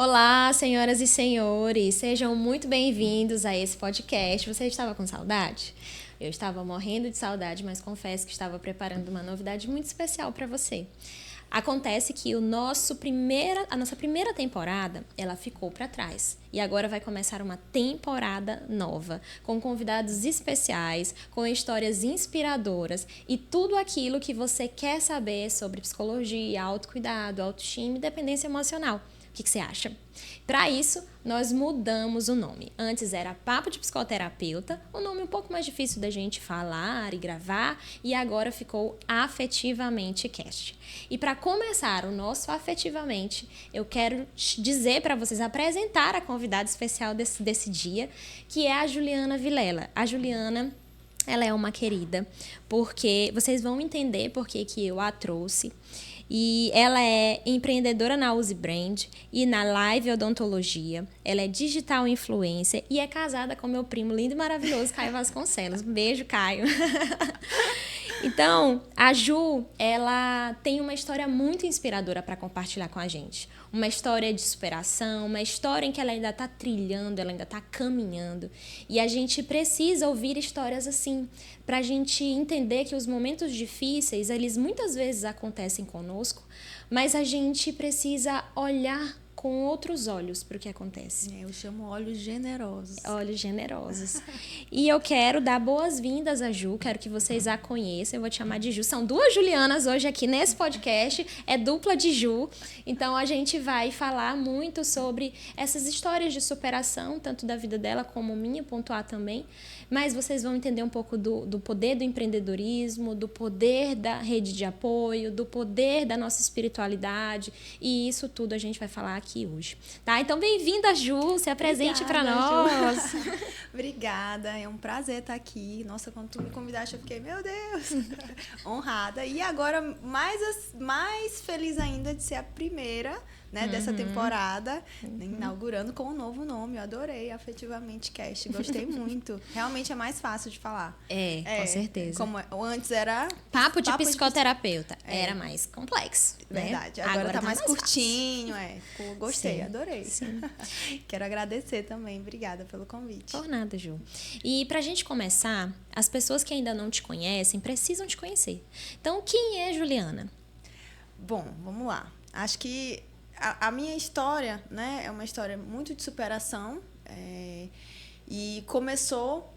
Olá, senhoras e senhores, sejam muito bem-vindos a esse podcast. Você estava com saudade? Eu estava morrendo de saudade, mas confesso que estava preparando uma novidade muito especial para você. Acontece que a nossa primeira temporada, ela ficou para trás. E agora vai começar uma temporada nova, com convidados especiais, com histórias inspiradoras e tudo aquilo que você quer saber sobre psicologia, autocuidado, autoestima e dependência emocional. O que você acha? Para isso, nós mudamos o nome. Antes era Papo de Psicoterapeuta, um nome um pouco mais difícil da gente falar e gravar, e agora ficou Afetivamente Cast. E para começar o nosso Afetivamente, eu quero dizer para vocês, apresentar a convidada especial desse dia, que é a Juliana Vilela. A Juliana, ela é uma querida, porque vocês vão entender por que eu a trouxe. E ela é empreendedora na Uzi Brand e na Live Odontologia. Ela é digital influencer e é casada com meu primo lindo e maravilhoso, Caio Vasconcelos. Um beijo, Caio. Então, a Ju, ela tem uma história muito inspiradora para compartilhar com a gente. Uma história de superação, uma história em que ela ainda está trilhando, ela ainda está caminhando. E a gente precisa ouvir histórias assim, para a gente entender que os momentos difíceis, eles muitas vezes acontecem conosco, mas a gente precisa olhar com outros olhos para o que acontece. Eu chamo olhos generosos. Olhos generosos. E eu quero dar boas-vindas a Ju, quero que vocês a conheçam, eu vou te chamar de Ju. São duas Julianas hoje aqui nesse podcast, é dupla de Ju. Então a gente vai falar muito sobre essas histórias de superação, tanto da vida dela como minha, pontuar também. Mas vocês vão entender um pouco do poder do empreendedorismo, do poder da rede de apoio, do poder da nossa espiritualidade. E isso tudo a gente vai falar aqui hoje. Tá? Então, bem-vinda, Ju. Se apresente para nós. Obrigada. É um prazer estar aqui. Nossa, quando tu me convidaste, eu fiquei, meu Deus, honrada. E agora, mais feliz ainda de ser a primeira, né, dessa temporada, inaugurando com um novo nome. Eu adorei, Afetivamente Cast. Gostei muito. Realmente é mais fácil de falar. Com certeza. Como antes era... Papo de psicoterapeuta. Era mais complexo. Verdade. Né? Agora tá mais curtinho. Gostei, Sim, adorei. Sim. Quero agradecer também. Obrigada pelo convite. Por nada, Ju. E pra gente começar, as pessoas que ainda não te conhecem precisam te conhecer. Então, quem é Juliana? Bom, vamos lá. Acho que a minha história, né, é uma história muito de superação e começou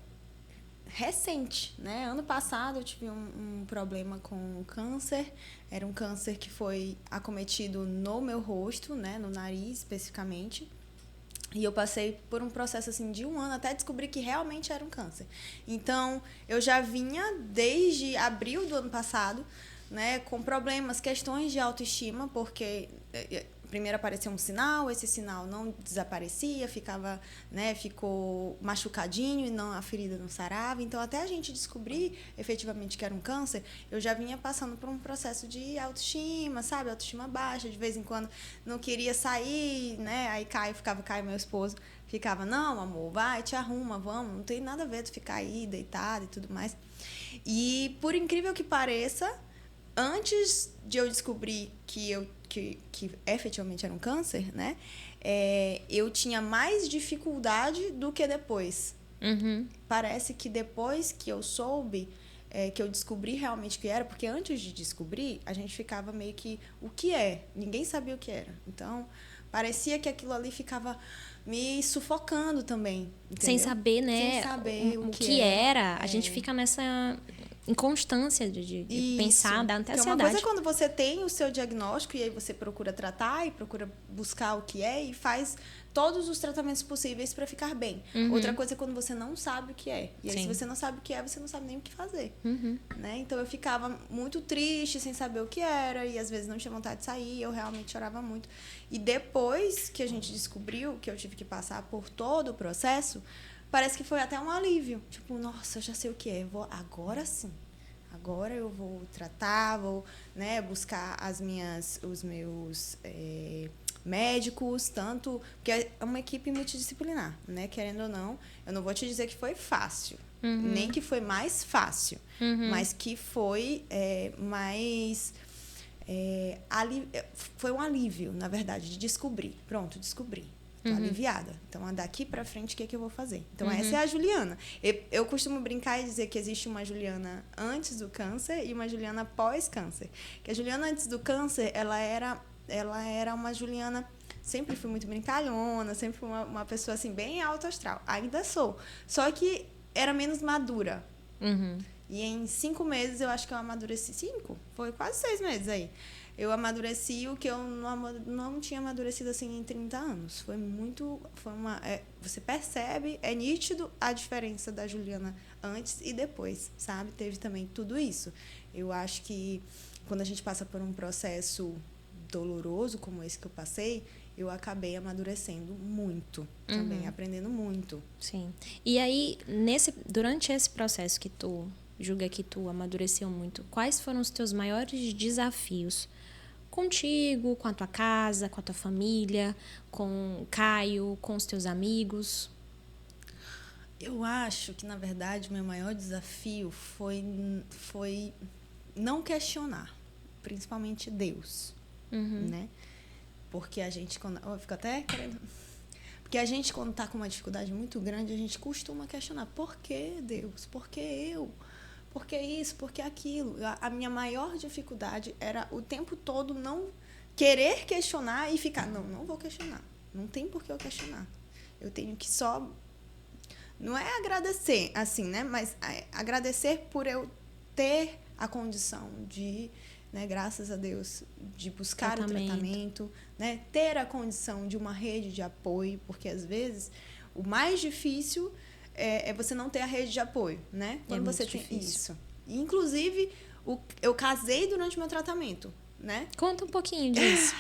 recente, né? Ano passado eu tive um problema com câncer. Era um câncer que foi acometido no meu rosto, né, no nariz especificamente. E eu passei por um processo assim de 1 ano até descobrir que realmente era um câncer. Então, eu já vinha desde abril do ano passado, né, com problemas, questões de autoestima, porque primeiro apareceu um sinal, esse sinal não desaparecia, ficou machucadinho e a ferida não sarava. Então, até a gente descobrir efetivamente que era um câncer, eu já vinha passando por um processo de autoestima, sabe? Autoestima baixa, de vez em quando não queria sair, né? Aí Caio, meu esposo, ficava, não, amor, vai, te arruma, vamos, não tem nada a ver tu ficar aí deitado e tudo mais. E, por incrível que pareça, antes de eu descobrir que efetivamente era um câncer, né? Eu tinha mais dificuldade do que depois. Uhum. Parece que depois que eu soube, que eu descobri realmente o que era, porque antes de descobrir, a gente ficava meio que, o que é? Ninguém sabia o que era. Então, parecia que aquilo ali ficava me sufocando também. Entendeu? Sem saber, né? Sem saber o que era. A gente fica nessa inconstância de pensar, da até ansiedade. Uma coisa é quando você tem o seu diagnóstico e aí você procura tratar e procura buscar o que é e faz todos os tratamentos possíveis para ficar bem. Uhum. Outra coisa é quando você não sabe o que é. E aí, Sim. se você não sabe o que é, você não sabe nem o que fazer. Uhum. Né? Então, eu ficava muito triste, sem saber o que era, e às vezes não tinha vontade de sair, eu realmente chorava muito. E depois que a gente descobriu que eu tive que passar por todo o processo, parece que foi até um alívio. Tipo, nossa, eu já sei o que é. Agora sim. Agora eu vou tratar, vou, né, buscar os meus médicos, tanto... Porque é uma equipe multidisciplinar, né? Querendo ou não, eu não vou te dizer que foi fácil. Nem que foi mais fácil. Mas que foi mais... foi um alívio, na verdade, de descobrir. Pronto, descobri. Tô aliviada. Então, daqui pra frente, o que eu vou fazer? Então, essa é a Juliana. Eu costumo brincar e dizer que existe uma Juliana antes do câncer e uma Juliana pós-câncer. Que a Juliana antes do câncer, ela era uma Juliana... Sempre fui muito brincalhona, sempre fui uma pessoa, assim, bem alto astral. Ainda sou. Só que era menos madura. E em 5 meses, eu acho que eu amadureci. 5? Foi quase 6 meses aí. Eu amadureci o que eu não tinha amadurecido assim em 30 anos. Você percebe, é nítido a diferença da Juliana antes e depois, sabe? Teve também tudo isso. Eu acho que quando a gente passa por um processo doloroso como esse que eu passei, eu acabei amadurecendo muito, também aprendendo muito. Sim. E aí, durante esse processo que tu julga que tu amadureceu muito, quais foram os teus maiores desafios? Contigo, com a tua casa, com a tua família, com o Caio, com os teus amigos? Eu acho que, na verdade, o meu maior desafio foi não questionar, principalmente Deus, né? Porque a gente, eu fico até querendo... Porque a gente, quando está com uma dificuldade muito grande, a gente costuma questionar. Por que Deus? Por que eu? Por que isso? Por que aquilo? A minha maior dificuldade era o tempo todo não querer questionar e ficar, não vou questionar. Não tem por que eu questionar. Eu tenho que só... Não é agradecer, assim, né? Mas agradecer por eu ter a condição de, né, graças a Deus, de buscar o tratamento, né? Ter a condição de uma rede de apoio, porque às vezes o mais difícil é você não ter a rede de apoio, né? Quando você tem isso. Inclusive, eu casei durante o meu tratamento, né? Conta um pouquinho disso.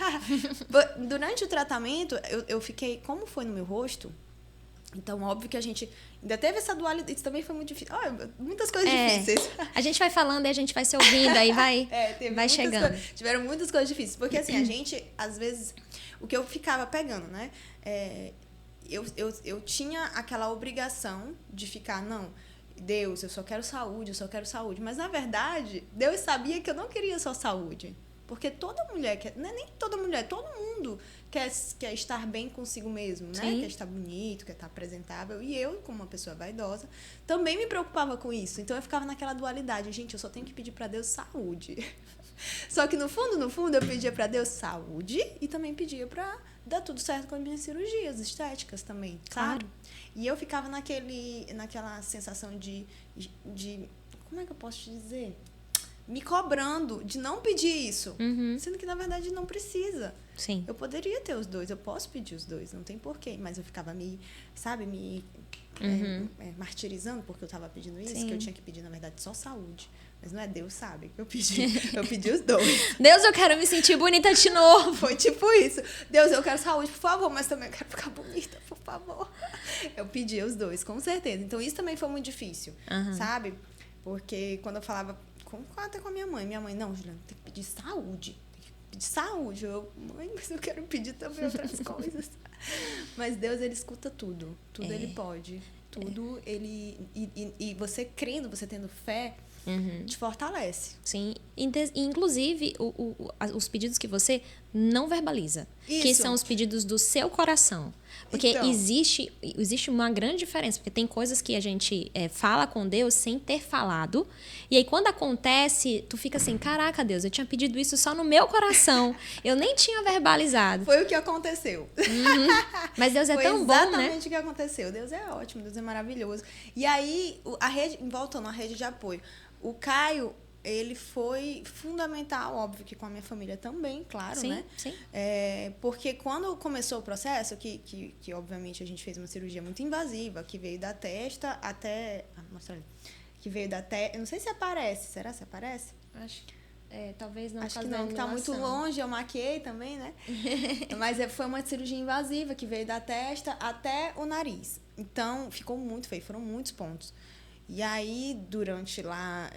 Durante o tratamento, eu fiquei... Como foi no meu rosto... Então, óbvio que a gente ainda teve essa dualidade. Isso também foi muito difícil. Muitas coisas difíceis. A gente vai falando e a gente vai se ouvindo, aí vai chegando. Tiveram muitas coisas difíceis. Porque, assim, a gente, às vezes... O que eu ficava pegando, né? Eu tinha aquela obrigação de ficar... Não, Deus, eu só quero saúde. Mas, na verdade, Deus sabia que eu não queria só saúde. Porque toda mulher, não é nem toda mulher, todo mundo quer estar bem consigo mesmo, né? Sim. Quer estar bonito, quer estar apresentável. E eu, como uma pessoa vaidosa, também me preocupava com isso. Então, eu ficava naquela dualidade. Gente, eu só tenho que pedir para Deus saúde. Só que, no fundo, eu pedia para Deus saúde e também pedia para dar tudo certo com as minhas cirurgias estéticas também, sabe? Claro. E eu ficava naquela sensação de... Como é que eu posso te dizer? Me cobrando de não pedir isso. Sendo que, na verdade, não precisa. Sim. Eu poderia ter os dois, eu posso pedir os dois, não tem porquê. Mas eu ficava martirizando porque eu estava pedindo isso, Sim. que eu tinha que pedir, na verdade, só saúde. Mas não é Deus, sabe? Eu pedi os dois. Deus, eu quero me sentir bonita de novo. Foi tipo isso. Deus, eu quero saúde, por favor, mas também eu quero ficar bonita, por favor. Eu pedi os dois, com certeza. Então, isso também foi muito difícil, sabe? Porque quando eu falava... Até com a minha mãe. Minha mãe, não, Juliana, tem que pedir saúde. Mãe, mas eu quero pedir também outras coisas. Mas Deus, ele escuta tudo. Tudo ele pode. Tudo ele... E você crendo, você tendo fé, te fortalece. Sim. Inclusive, os pedidos que você não verbaliza. Isso. Que são os pedidos do seu coração. Porque então, existe uma grande diferença. Porque tem coisas que a gente fala com Deus sem ter falado. E aí, quando acontece, tu fica assim, caraca, Deus, eu tinha pedido isso só no meu coração. Eu nem tinha verbalizado. Foi o que aconteceu. Mas Deus é tão bom, né? Foi exatamente o que aconteceu. Deus é ótimo, Deus é maravilhoso. E aí, voltando à rede de apoio, o Caio... Ele foi fundamental, óbvio que com a minha família também, claro, sim, né? Sim. Porque quando começou o processo, que obviamente a gente fez uma cirurgia muito invasiva, que veio da testa até... Mostra ali. Que veio da testa... Eu não sei se aparece. Será que aparece? Acho talvez não. Acho que não, que tá muito longe. Eu maquiei também, né? Mas foi uma cirurgia invasiva que veio da testa até o nariz. Então, ficou muito feio. Foram muitos pontos. E aí, durante lá,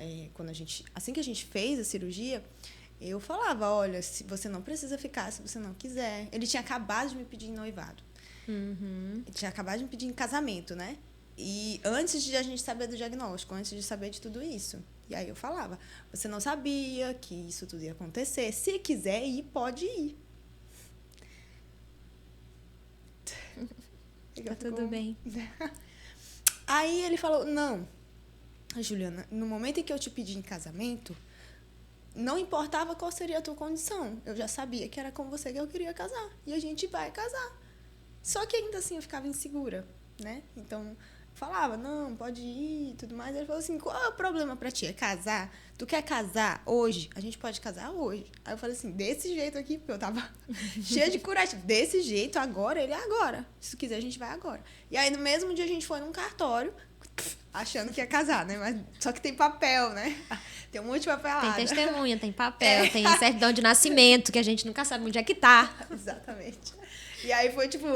assim que a gente fez a cirurgia, eu falava, olha, se você não precisa ficar, se você não quiser. Ele tinha acabado de me pedir em noivado. Ele tinha acabado de me pedir em casamento, né? E antes de a gente saber do diagnóstico, antes de saber de tudo isso. E aí eu falava, você não sabia que isso tudo ia acontecer. Se quiser ir, pode ir. Tá tudo bem. Aí ele falou, não, Juliana, no momento em que eu te pedi em casamento, não importava qual seria a tua condição. Eu já sabia que era com você que eu queria casar. E a gente vai casar. Só que ainda assim eu ficava insegura, né? Então, falava, não, pode ir e tudo mais. Ele falou assim, qual é o problema pra ti? É casar? Tu quer casar hoje? A gente pode casar hoje. Aí eu falei assim, desse jeito aqui, porque eu tava cheia de coragem. Desse jeito, agora, ele é agora. Se tu quiser, a gente vai agora. E aí, no mesmo dia, a gente foi num cartório, achando que ia casar, né? Mas só que tem papel, né? Tem um monte de papelada. Tem testemunha, tem papel, tem certidão de nascimento, que a gente nunca sabe onde é que tá. Exatamente. E aí foi tipo,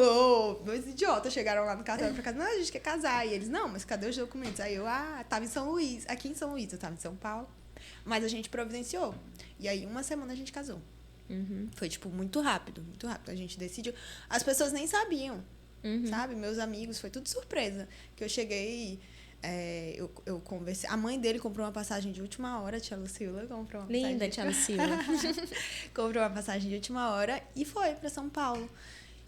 dois idiotas chegaram lá no cartório pra casa, não, a gente quer casar. E eles, não, mas cadê os documentos? Aí eu, tava em São Luís, aqui em São Luís, eu tava em São Paulo. Mas a gente providenciou. E aí, uma semana a gente casou. Foi, tipo, muito rápido, muito rápido. A gente decidiu. As pessoas nem sabiam, sabe? Meus amigos, foi tudo surpresa. Que eu cheguei... eu conversei. A mãe dele comprou uma passagem de última hora, a tia Lucila comprou uma Linda, passagem. tia Lucila. Comprou uma passagem de última hora e foi para São Paulo.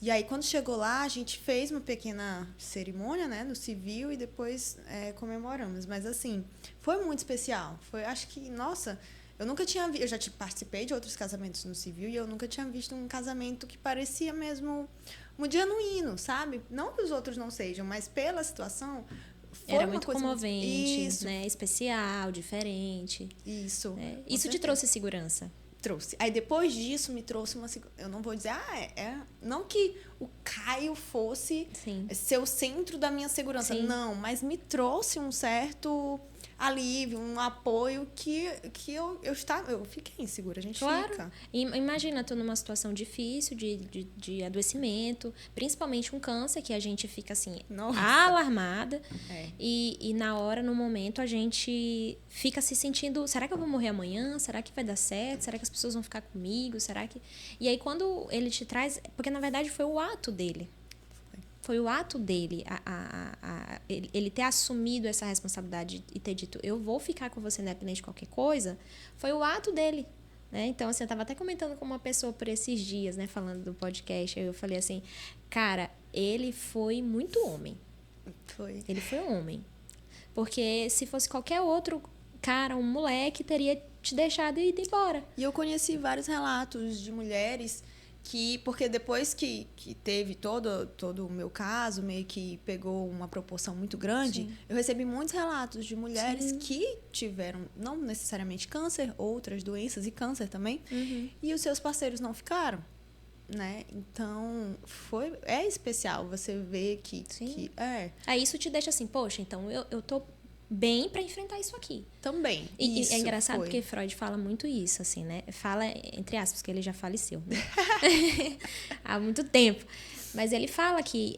E aí, quando chegou lá, a gente fez uma pequena cerimônia, né, no civil e depois comemoramos. Mas, assim, foi muito especial. Foi, acho que, nossa, eu nunca tinha visto. Eu já participei de outros casamentos no civil e eu nunca tinha visto um casamento que parecia mesmo muito genuíno, sabe? Não que os outros não sejam, mas pela situação. Era muito comovente, né? Especial, diferente. Isso. Isso te trouxe segurança? Trouxe. Aí depois disso me trouxe uma... Eu não vou dizer, não que o Caio fosse ser o centro da minha segurança. Sim. Não, mas me trouxe um certo alívio, um apoio que eu fiquei insegura, a gente fica. Imagina, tu numa situação difícil de adoecimento, principalmente um câncer, que a gente fica assim, alarmada. E na hora, no momento, a gente fica se sentindo, será que eu vou morrer amanhã? Será que vai dar certo? Será que as pessoas vão ficar comigo? Será que... E aí, quando ele te traz... Porque, na verdade, foi o ato dele. Foi o ato dele, ele ter assumido essa responsabilidade e ter dito, eu vou ficar com você independente de qualquer coisa, foi o ato dele, né? Então, assim, eu estava até comentando com uma pessoa por esses dias, né, falando do podcast, aí eu falei assim, cara, ele foi muito homem. Foi. Ele foi homem. Porque se fosse qualquer outro cara, um moleque, teria te deixado e ido embora. E eu conheci vários relatos de mulheres... porque depois que teve todo o meu caso, meio que pegou uma proporção muito grande, eu recebi muitos relatos de mulheres que tiveram, não necessariamente câncer, outras doenças e câncer também, e os seus parceiros não ficaram, né? Então, é especial você ver que Aí isso te deixa assim, poxa, então eu tô bem para enfrentar isso aqui. Também. E é engraçado porque Freud fala muito isso, assim, né? Fala, entre aspas, porque ele já faleceu, né? Há muito tempo. Mas ele fala que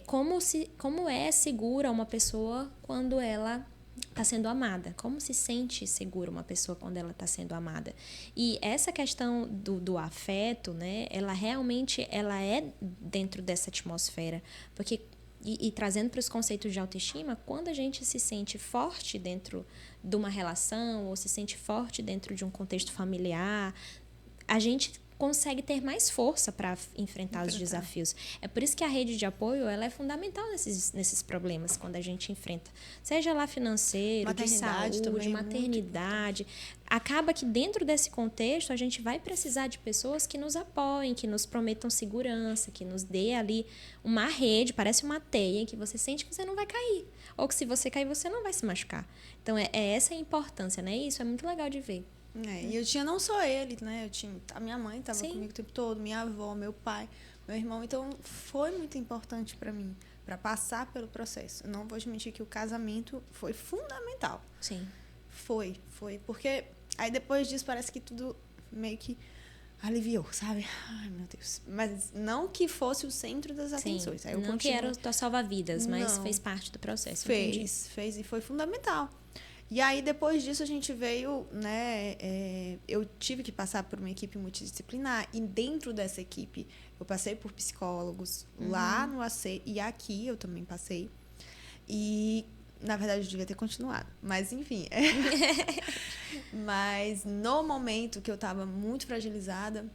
como é segura uma pessoa quando ela está sendo amada. Como se sente segura uma pessoa quando ela está sendo amada. E essa questão do afeto, né? Ela realmente é dentro dessa atmosfera. Porque... E trazendo para os conceitos de autoestima, quando a gente se sente forte dentro de uma relação ou se sente forte dentro de um contexto familiar, a gente consegue ter mais força para enfrentar os desafios. É por isso que a rede de apoio ela é fundamental nesses problemas quando a gente enfrenta. Seja lá financeiro, de saúde, também, maternidade. Acaba que dentro desse contexto a gente vai precisar de pessoas que nos apoiem, que nos prometam segurança, que nos dê ali uma rede, parece uma teia, que você sente que você não vai cair. Ou que se você cair, você não vai se machucar. Então, essa a importância, né? Isso é muito legal de ver. E eu tinha não só ele, né? Eu tinha a minha mãe estava comigo o tempo todo, minha avó, meu pai, meu irmão. Então, foi muito importante para mim, para passar pelo processo. Eu não vou admitir que o casamento foi fundamental. Sim. Foi. Porque aí depois disso parece que tudo meio que aliviou, sabe? Ai, meu Deus. Mas não que fosse o centro das atenções. Aí eu não que era o teu salva-vidas, mas fez parte do processo. Fez e foi fundamental. E aí, depois disso, a gente veio, né? Eu tive que passar por uma equipe multidisciplinar. E dentro dessa equipe, eu passei por psicólogos lá no AC. E aqui eu também passei. E Na verdade, eu devia ter continuado. Mas, enfim. Mas, no momento que eu estava muito fragilizada,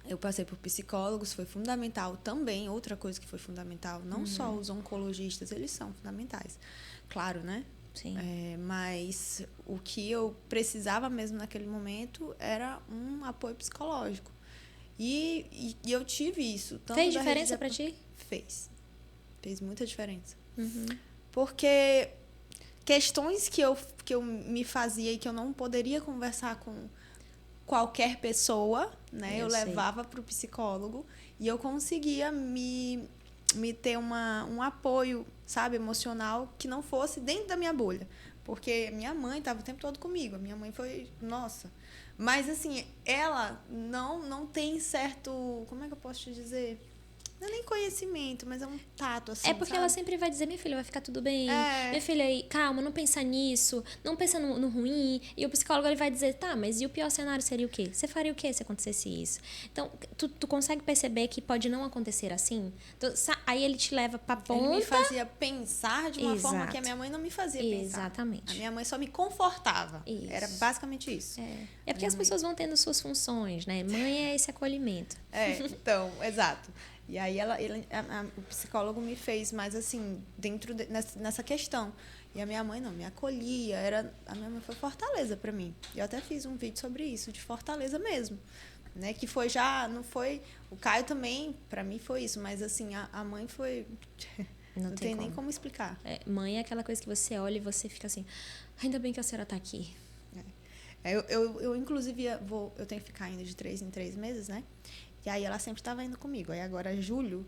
eu passei por psicólogos, foi fundamental também. Outra coisa que foi fundamental, não só os oncologistas, eles são fundamentais. Claro, né? Sim. Mas o que eu precisava mesmo naquele momento era um apoio psicológico. E eu tive isso. Tanto Fez diferença pra ti? Fez. Fez muita diferença. Uhum. Porque questões que eu me fazia e que eu não poderia conversar com qualquer pessoa, né? Eu levava para o psicólogo e eu conseguia me ter um apoio, sabe, emocional que não fosse dentro da minha bolha. Porque minha mãe estava o tempo todo comigo. A minha mãe foi... Nossa. Mas, assim, ela não tem certo... Como é que eu posso te dizer? Não é nem conhecimento, mas é um tato, assim, É porque sabe? ela sempre vai dizer, minha filha, vai ficar tudo bem. É. Minha filha, calma, não pensa nisso. Não pensa no ruim. E o psicólogo ele vai dizer, tá, mas e o pior cenário seria o quê? Você faria o quê se acontecesse isso? Então, tu consegue perceber que pode não acontecer assim? Então, aí ele te leva pra ponta. Ele me fazia pensar de uma forma que a minha mãe não me fazia pensar. Exatamente. A minha mãe só me confortava. Isso. Era basicamente isso. É porque as pessoas vão tendo suas funções, né? Mãe é esse acolhimento. Então, exato. E aí o psicólogo me fez mais assim, nessa questão. E a minha mãe não, me acolhia. A minha mãe foi Fortaleza para mim. Eu até fiz um vídeo sobre isso, de Fortaleza mesmo. Né? Que foi não foi... O Caio também, para mim, foi isso. Mas assim, a mãe foi... Não tem nem como explicar. Mãe é aquela coisa que você olha e você fica assim, ainda bem que a senhora tá aqui. Eu inclusive, eu tenho que ficar indo de 3 em 3 meses, né? E aí ela sempre estava indo comigo. Aí agora, julho,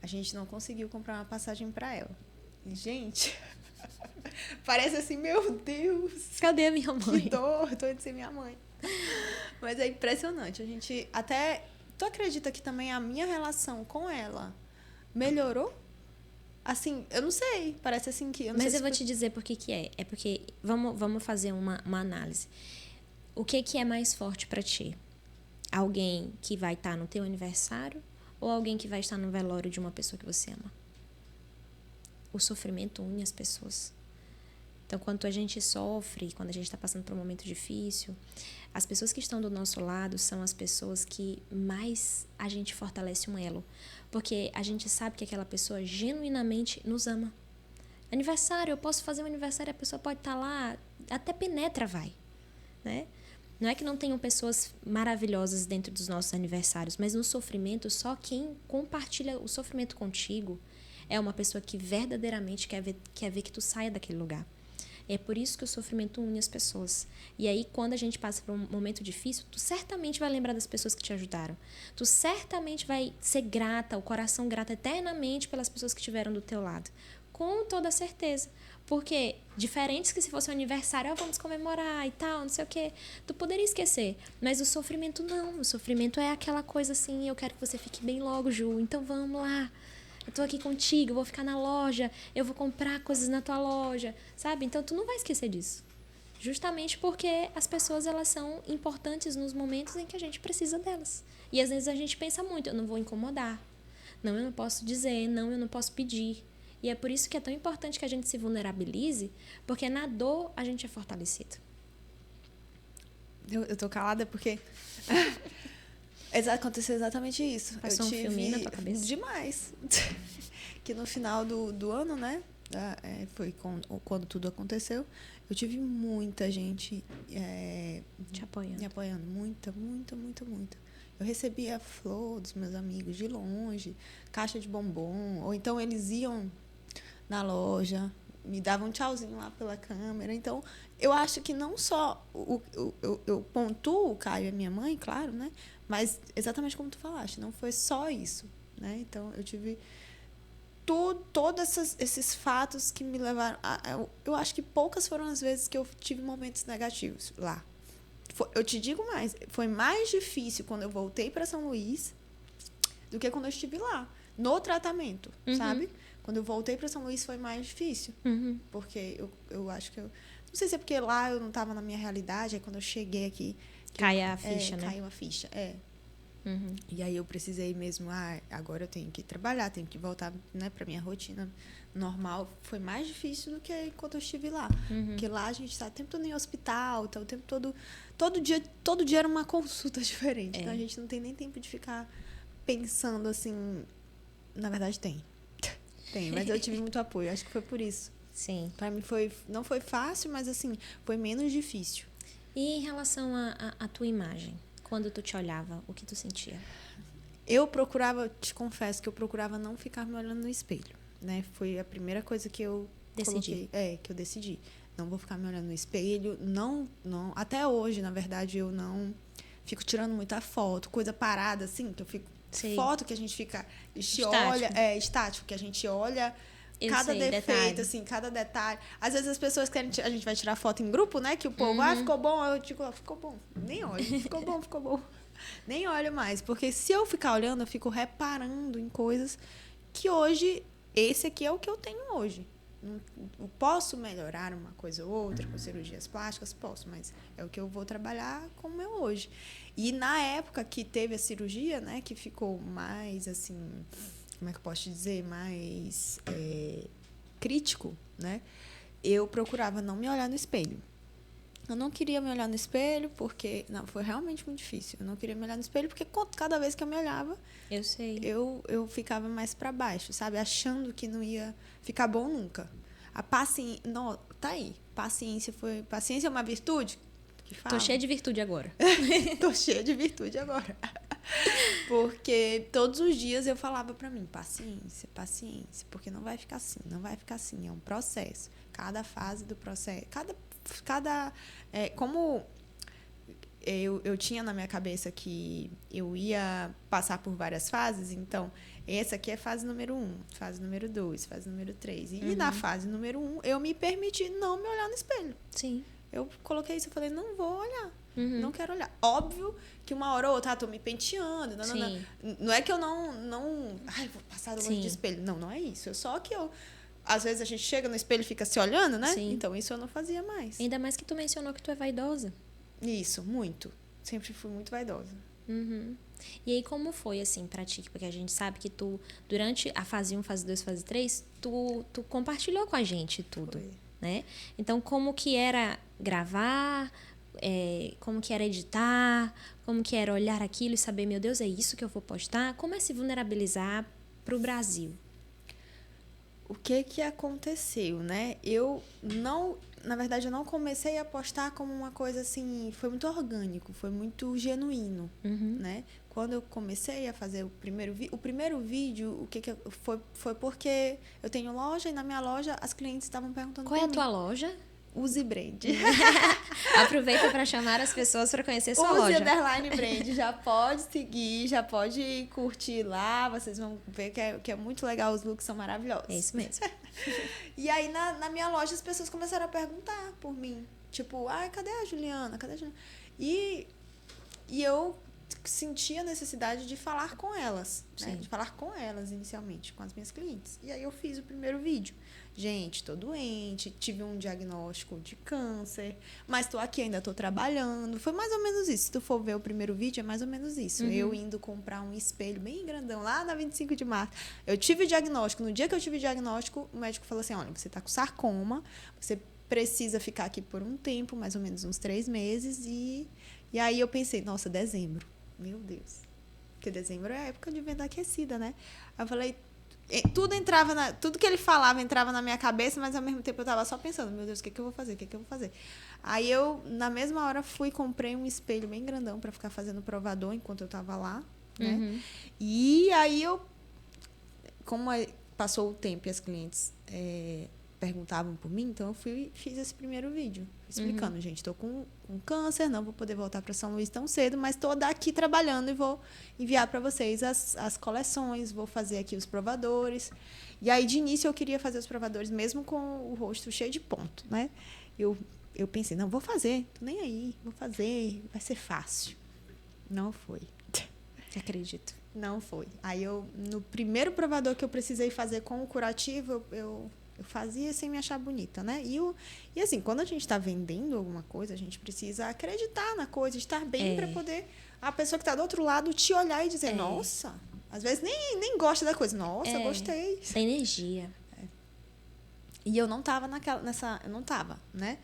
a gente não conseguiu comprar uma passagem para ela. E, gente, parece assim, meu Deus. Cadê a minha mãe? Que dor, tô indo ser minha mãe. Mas é impressionante. A gente até... Tu acredita que também a minha relação com ela melhorou? Assim, eu não sei. Parece assim que... Mas eu vou te dizer por que é. É porque... Vamos fazer uma análise. O que é mais forte para ti? Alguém que vai estar no teu aniversário ou alguém que vai estar no velório de uma pessoa que você ama? O sofrimento une as pessoas. Então, quando a gente sofre, quando a gente está passando por um momento difícil, as pessoas que estão do nosso lado são as pessoas que mais a gente fortalece um elo. Porque a gente sabe que aquela pessoa genuinamente nos ama. Aniversário, eu posso fazer um aniversário, a pessoa pode estar lá, até penetra vai, né? Não é que não tenham pessoas maravilhosas dentro dos nossos aniversários, mas no sofrimento, só quem compartilha o sofrimento contigo é uma pessoa que verdadeiramente quer ver que tu saia daquele lugar. É por isso que o sofrimento une as pessoas. E aí, quando a gente passa por um momento difícil, tu certamente vai lembrar das pessoas que te ajudaram. Tu certamente vai ser grata, o coração grato eternamente pelas pessoas que estiveram do teu lado. Com toda certeza. Porque, diferentes que se fosse um aniversário, vamos comemorar e tal, não sei o quê, tu poderia esquecer. Mas o sofrimento não. O sofrimento é aquela coisa assim, eu quero que você fique bem logo, Ju, então vamos lá. Eu tô aqui contigo, eu vou ficar na loja, eu vou comprar coisas na tua loja, sabe? Então, tu não vai esquecer disso. Justamente porque as pessoas, elas são importantes nos momentos em que a gente precisa delas. E às vezes a gente pensa muito, eu não vou incomodar. Não, eu não posso dizer, não, eu não posso pedir. E é por isso que é tão importante que a gente se vulnerabilize, porque na dor a gente é fortalecido. Eu tô calada porque aconteceu exatamente isso. Passou um filminho na tua cabeça? Demais. Que no final do ano, né? Foi quando tudo aconteceu. Eu tive muita gente te apoiando. Me apoiando. Muita, muita, muita, muita. Eu recebia flor dos meus amigos de longe, caixa de bombom, ou então eles iam na loja, me davam um tchauzinho lá pela câmera. Então, eu acho que não só eu pontuo o Caio e a minha mãe, claro, né? Mas exatamente como tu falaste, não foi só isso, né? Então, eu tive todos esses fatos que me levaram... Eu acho que poucas foram as vezes que eu tive momentos negativos lá. Eu te digo mais, foi mais difícil quando eu voltei para São Luís do que quando eu estive lá, no tratamento, sabe? Quando eu voltei para São Luís foi mais difícil, porque eu acho que não sei se é porque lá eu não estava na minha realidade, aí quando eu cheguei aqui... Cai a ficha, né? Caiu a ficha, E aí eu precisei mesmo, agora eu tenho que trabalhar, tenho que voltar, né, para minha rotina normal. Foi mais difícil do que enquanto eu estive lá. Porque lá a gente está o tempo todo em hospital, tá o tempo todo dia era uma consulta diferente. Então a gente não tem nem tempo de ficar pensando assim. Na verdade tem. Tem, mas eu tive muito apoio, acho que foi por isso. Sim. Para mim não foi fácil, mas assim, foi menos difícil. E em relação à tua imagem? Quando tu te olhava, o que tu sentia? Eu procurava, te confesso que eu procurava não ficar me olhando no espelho, né? Foi a primeira coisa que eu coloquei. Que eu decidi. Não vou ficar me olhando no espelho, não, até hoje, na verdade, eu não fico tirando muita foto, coisa parada assim, que eu fico foto que a gente fica, a gente olha, estático, que a gente olha cada defeito, assim, cada detalhe. Às vezes as pessoas querem, a gente vai tirar foto em grupo, né? Que o povo, ficou bom. Eu digo, ficou bom. Nem olho. Ficou bom. Nem olho mais. Porque se eu ficar olhando, eu fico reparando em coisas que hoje, esse aqui é o que eu tenho hoje. Eu posso melhorar uma coisa ou outra com cirurgias plásticas? Posso, mas é o que eu vou trabalhar com o meu hoje. E na época que teve a cirurgia, né? Que ficou mais, assim... como é que eu posso te dizer, mais crítico, né? Eu procurava não me olhar no espelho. Eu não queria me olhar no espelho porque... Não, foi realmente muito difícil. Eu não queria me olhar no espelho porque cada vez que eu me olhava... Eu sei. Eu ficava mais para baixo, sabe? Achando que não ia ficar bom nunca. A paciência... Não, tá aí. Paciência é uma virtude? Que fala. Tô cheia de virtude agora. Tô cheia de virtude agora. Porque todos os dias eu falava pra mim, paciência, porque não vai ficar assim, é um processo. Cada fase do processo, como eu tinha na minha cabeça que eu ia passar por várias fases, então essa aqui é fase número 1, fase número 2, fase número 3. E na fase número 1, eu me permiti não me olhar no espelho. Sim. Eu coloquei isso, eu falei, não vou olhar. Não quero olhar. Óbvio que uma hora ou outra, tô me penteando. Não é que eu não vou passar o olho de espelho. Não é isso. Só que às vezes a gente chega no espelho e fica se olhando, né? Sim. Então isso eu não fazia mais. Ainda mais que tu mencionou que tu é vaidosa. Isso, muito. Sempre fui muito vaidosa. E aí, como foi, assim, pra ti? Porque a gente sabe que tu, durante a fase 1, fase 2, fase 3, tu compartilhou com a gente tudo, né? Então, como que era gravar... como que era editar, como que era olhar aquilo e saber, meu Deus, é isso que eu vou postar? Como é se vulnerabilizar para o Brasil? O que aconteceu, né? Na verdade, eu não comecei a postar como uma coisa assim, foi muito orgânico, foi muito genuíno, né? Quando eu comecei a fazer o primeiro vídeo, foi porque eu tenho loja e na minha loja as clientes estavam perguntando qual é a tua loja? Use Brand. Aproveita para chamar as pessoas para conhecer sua loja. Use Brand. Já pode seguir, já pode curtir lá. Vocês vão ver que é muito legal. Os looks são maravilhosos. É isso mesmo. E aí, na minha loja, as pessoas começaram a perguntar por mim. Tipo, cadê a Juliana? E eu senti a necessidade de falar com elas. Né? De falar com elas, inicialmente, com as minhas clientes. E aí, eu fiz o primeiro vídeo. Gente, tô doente, tive um diagnóstico de câncer, mas tô aqui, ainda tô trabalhando. Foi mais ou menos isso. Se tu for ver o primeiro vídeo, é mais ou menos isso. Eu indo comprar um espelho bem grandão lá na 25 de março. Eu tive o diagnóstico. No dia que eu tive o diagnóstico, o médico falou assim, olha, você tá com sarcoma, você precisa ficar aqui por um tempo, mais ou menos uns 3 meses. E aí eu pensei, nossa, dezembro. Meu Deus. Porque dezembro é a época de venda aquecida, né? Aí eu falei... Tudo que ele falava entrava na minha cabeça, mas ao mesmo tempo eu estava só pensando, meu Deus, o que eu vou fazer? Aí eu, na mesma hora, comprei um espelho bem grandão para ficar fazendo provador enquanto eu estava lá, né? E aí como passou o tempo e as clientes perguntavam por mim, então eu fiz esse primeiro vídeo, explicando, gente, estou com câncer, não vou poder voltar para São Luís tão cedo, mas estou daqui trabalhando e vou enviar para vocês as coleções, vou fazer aqui os provadores. E aí, de início, eu queria fazer os provadores mesmo com o rosto cheio de ponto, né? Eu pensei, não, vou fazer, tô nem aí, vou fazer, vai ser fácil. Não foi. Acredito. Não foi. Aí, no primeiro provador que eu precisei fazer com o curativo, eu fazia sem me achar bonita, né? E assim, quando a gente está vendendo alguma coisa, a gente precisa acreditar na coisa, estar bem para poder a pessoa que está do outro lado te olhar e dizer, nossa, às vezes nem gosta da coisa. Nossa, gostei. Tem energia. E eu não estava eu não estava, né?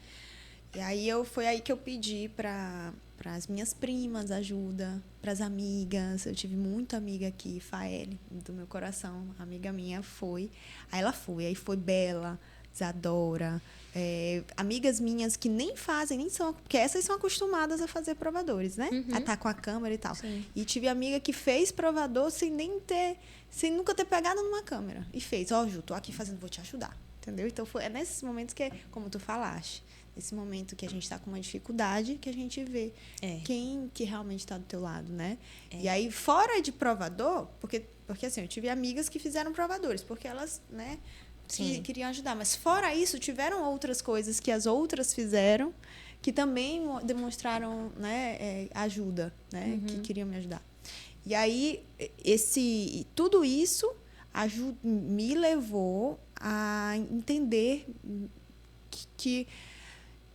E aí foi aí que eu pedi para as minhas primas ajuda, para as amigas. Eu tive muita amiga aqui, Faele, do meu coração, amiga minha foi. Aí ela foi, aí foi Bela, Isadora, amigas minhas que nem fazem, nem são, porque essas são acostumadas a fazer provadores, né? A estar com a câmera e tal. Sim. E tive amiga que fez provador sem nunca ter pegado numa câmera. E fez, Ju, tô aqui fazendo, vou te ajudar. Entendeu? Então, é nesses momentos que, como tu falaste, nesse momento que a gente está com uma dificuldade, que a gente vê quem que realmente está do teu lado, né? E aí, fora de provador, porque assim, eu tive amigas que fizeram provadores, porque elas, né, queriam ajudar. Mas fora isso, tiveram outras coisas que as outras fizeram, que também demonstraram, né, ajuda, né? Que queriam me ajudar. E aí, tudo isso me levou a entender que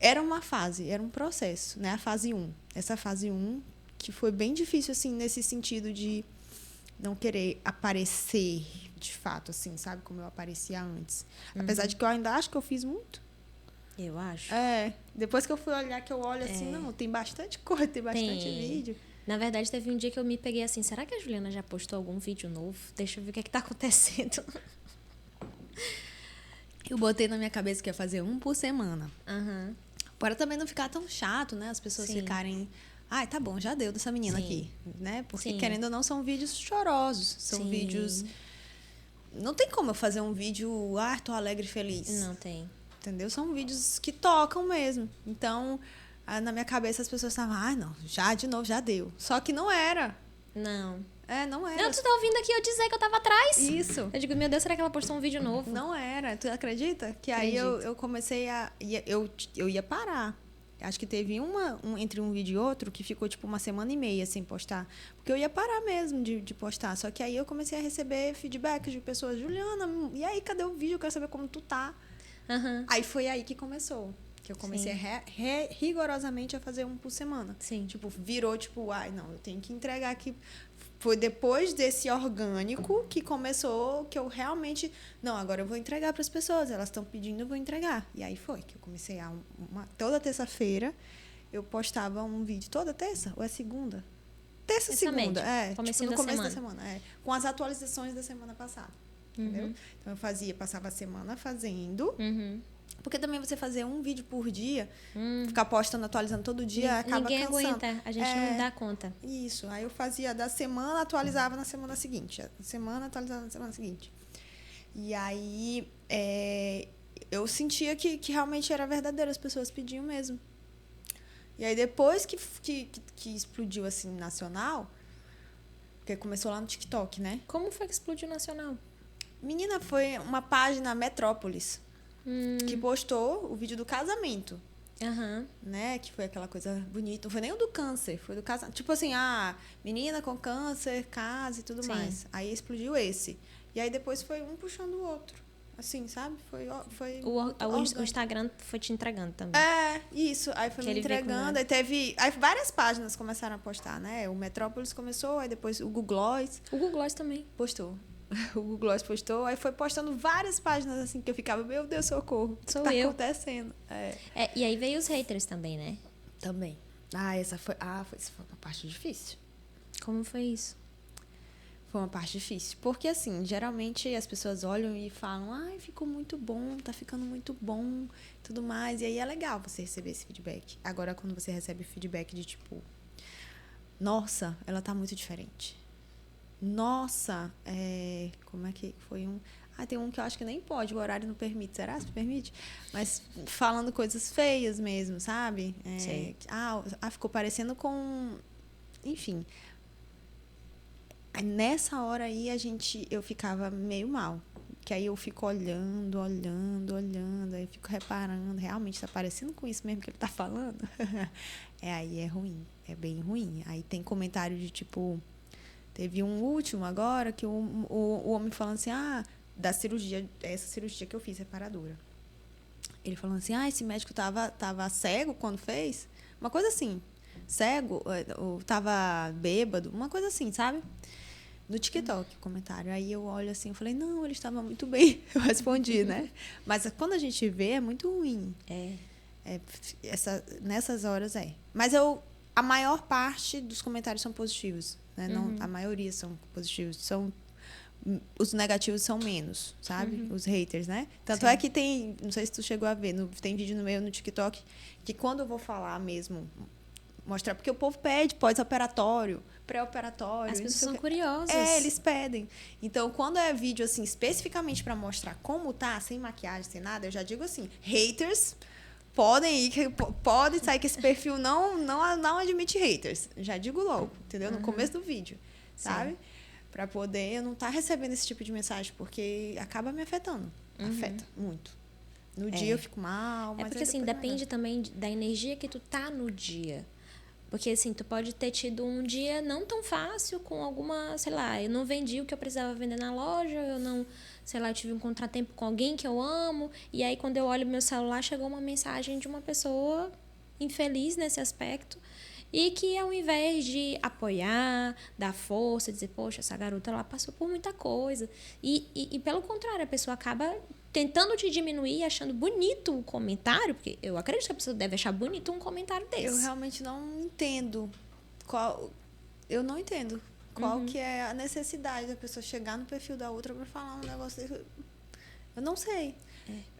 era uma fase, era um processo, né? A fase 1. Essa fase 1, que foi bem difícil, assim, nesse sentido de não querer aparecer, de fato, assim, sabe? Como eu aparecia antes. Apesar de que eu ainda acho que eu fiz muito. Eu acho. Depois que eu fui olhar, que eu olho assim, não, tem bastante coisa, tem bastante vídeo. Na verdade, teve um dia que eu me peguei assim, será que a Juliana já postou algum vídeo novo? Deixa eu ver o que tá acontecendo. Eu botei na minha cabeça que ia fazer um por semana. Uhum. Para também não ficar tão chato, né? As pessoas ficarem... Ai, tá bom, já deu dessa menina aqui. Né? Porque, querendo ou não, são vídeos chorosos. São vídeos... Não tem como eu fazer um vídeo... tô alegre e feliz. Não tem. Entendeu? São vídeos que tocam mesmo. Então, na minha cabeça, as pessoas estavam... não, de novo, já deu. Só que não era. Não. Não era. Não, tu tá ouvindo aqui eu dizer que eu tava atrás. Isso. Eu digo, meu Deus, será que ela postou um vídeo novo? Não era. Tu acredita? Que aí eu comecei eu ia parar. Acho que teve entre um vídeo e outro que ficou tipo uma semana e meia sem postar. Porque eu ia parar mesmo de postar. Só que aí eu comecei a receber feedback de pessoas. Juliana, e aí, cadê o vídeo? Eu quero saber como tu tá. Uhum. Aí foi aí que começou. Que eu comecei rigorosamente a fazer um por semana. Sim. Tipo, virou tipo, não, eu tenho que entregar aqui. Foi depois desse orgânico que começou, que eu realmente... Não, agora eu vou entregar para as pessoas. Elas estão pedindo, eu vou entregar. E aí foi que eu comecei toda terça-feira, eu postava um vídeo. Toda terça? Ou é segunda? Terça, segunda. Comecinho no começo da semana. Com as atualizações da semana passada. Entendeu? Então, eu passava a semana fazendo... Porque também você fazer um vídeo por dia, ficar postando, atualizando todo dia, acaba ninguém cansando. Aguenta, a gente não dá conta. Isso. Aí eu fazia da semana, atualizava na semana seguinte. A semana, atualizava na semana seguinte. E aí, eu sentia que realmente era verdadeiro, as pessoas pediam mesmo. E aí, depois que explodiu, assim, nacional, porque começou lá no TikTok, né? Como foi que explodiu nacional? Menina, foi uma página Metrópolis. Que postou o vídeo do casamento. Né? Que foi aquela coisa bonita. Não foi nem o do câncer, foi do casamento. Tipo assim, menina com câncer, casa e tudo mais. Aí explodiu esse. E aí depois foi um puxando o outro. Assim, sabe? Foi o Instagram foi te entregando também. Isso. Aí foi me entregando. Aí várias páginas começaram a postar, né? O Metrópolis começou, aí depois o Google Gloss. O Google Gloss também. Postou. O Google Gloss postou, aí foi postando várias páginas assim que eu ficava, meu Deus, socorro, o que tá acontecendo? E aí veio os haters também, né? Também. Essa foi uma parte difícil. Como foi isso? Foi uma parte difícil, porque assim, geralmente as pessoas olham e falam, ficou muito bom, tá ficando muito bom, tudo mais, e aí é legal você receber esse feedback. Agora, quando você recebe feedback de tipo, nossa, ela tá muito diferente. Nossa, como é que foi um... tem um que eu acho que nem pode, o horário não permite. Será que permite? Mas falando coisas feias mesmo, sabe? Ficou parecendo com... Enfim. Nessa hora aí, eu ficava meio mal. Que aí eu fico olhando. Aí eu fico reparando. Realmente tá parecendo com isso mesmo que ele tá falando? Aí é ruim. É bem ruim. Aí tem comentário de tipo... Teve um último agora que o homem falando assim, da cirurgia, essa cirurgia que eu fiz, reparadora. Ele falando assim, esse médico tava cego quando fez. Uma coisa assim. cego, ou tava bêbado, uma coisa assim, sabe? No TikTok, comentário. Aí eu olho assim, eu falei, não, ele estava muito bem. Eu respondi, né? Mas quando a gente vê, é muito ruim. Nessas horas é. Mas a maior parte dos comentários são positivos. Né? Não, a maioria são positivos. Os negativos são menos, sabe? Os haters, né? Tanto é que tem, não sei se tu chegou a ver, tem vídeo no TikTok, que quando eu vou falar mesmo, mostrar, porque o povo pede pós-operatório, pré-operatório. As pessoas são curiosas. Eles pedem. Então, quando é vídeo, assim, especificamente para mostrar como tá, sem maquiagem, sem nada, eu já digo assim, haters podem ir, pode sair que esse perfil não admite haters. Já digo logo, entendeu? No começo do vídeo, sabe? Para poder eu não estar recebendo esse tipo de mensagem, porque acaba me afetando. Afeta muito. No dia eu fico mal, mas porque assim, depende também da energia que tu tá no dia. Porque assim, tu pode ter tido um dia não tão fácil com alguma, sei lá, eu não vendi o que eu precisava vender na loja, eu não, sei lá, eu tive um contratempo com alguém que eu amo, e aí quando eu olho meu celular, chegou uma mensagem de uma pessoa infeliz nesse aspecto, e que ao invés de apoiar, dar força, dizer, poxa, essa garota ela passou por muita coisa. E pelo contrário, a pessoa acaba tentando te diminuir, achando bonito o comentário, porque eu acredito que a pessoa deve achar bonito um comentário desse. Eu realmente não entendo eu não entendo qual que é a necessidade da pessoa chegar no perfil da outra para falar um negócio desse. Eu não sei.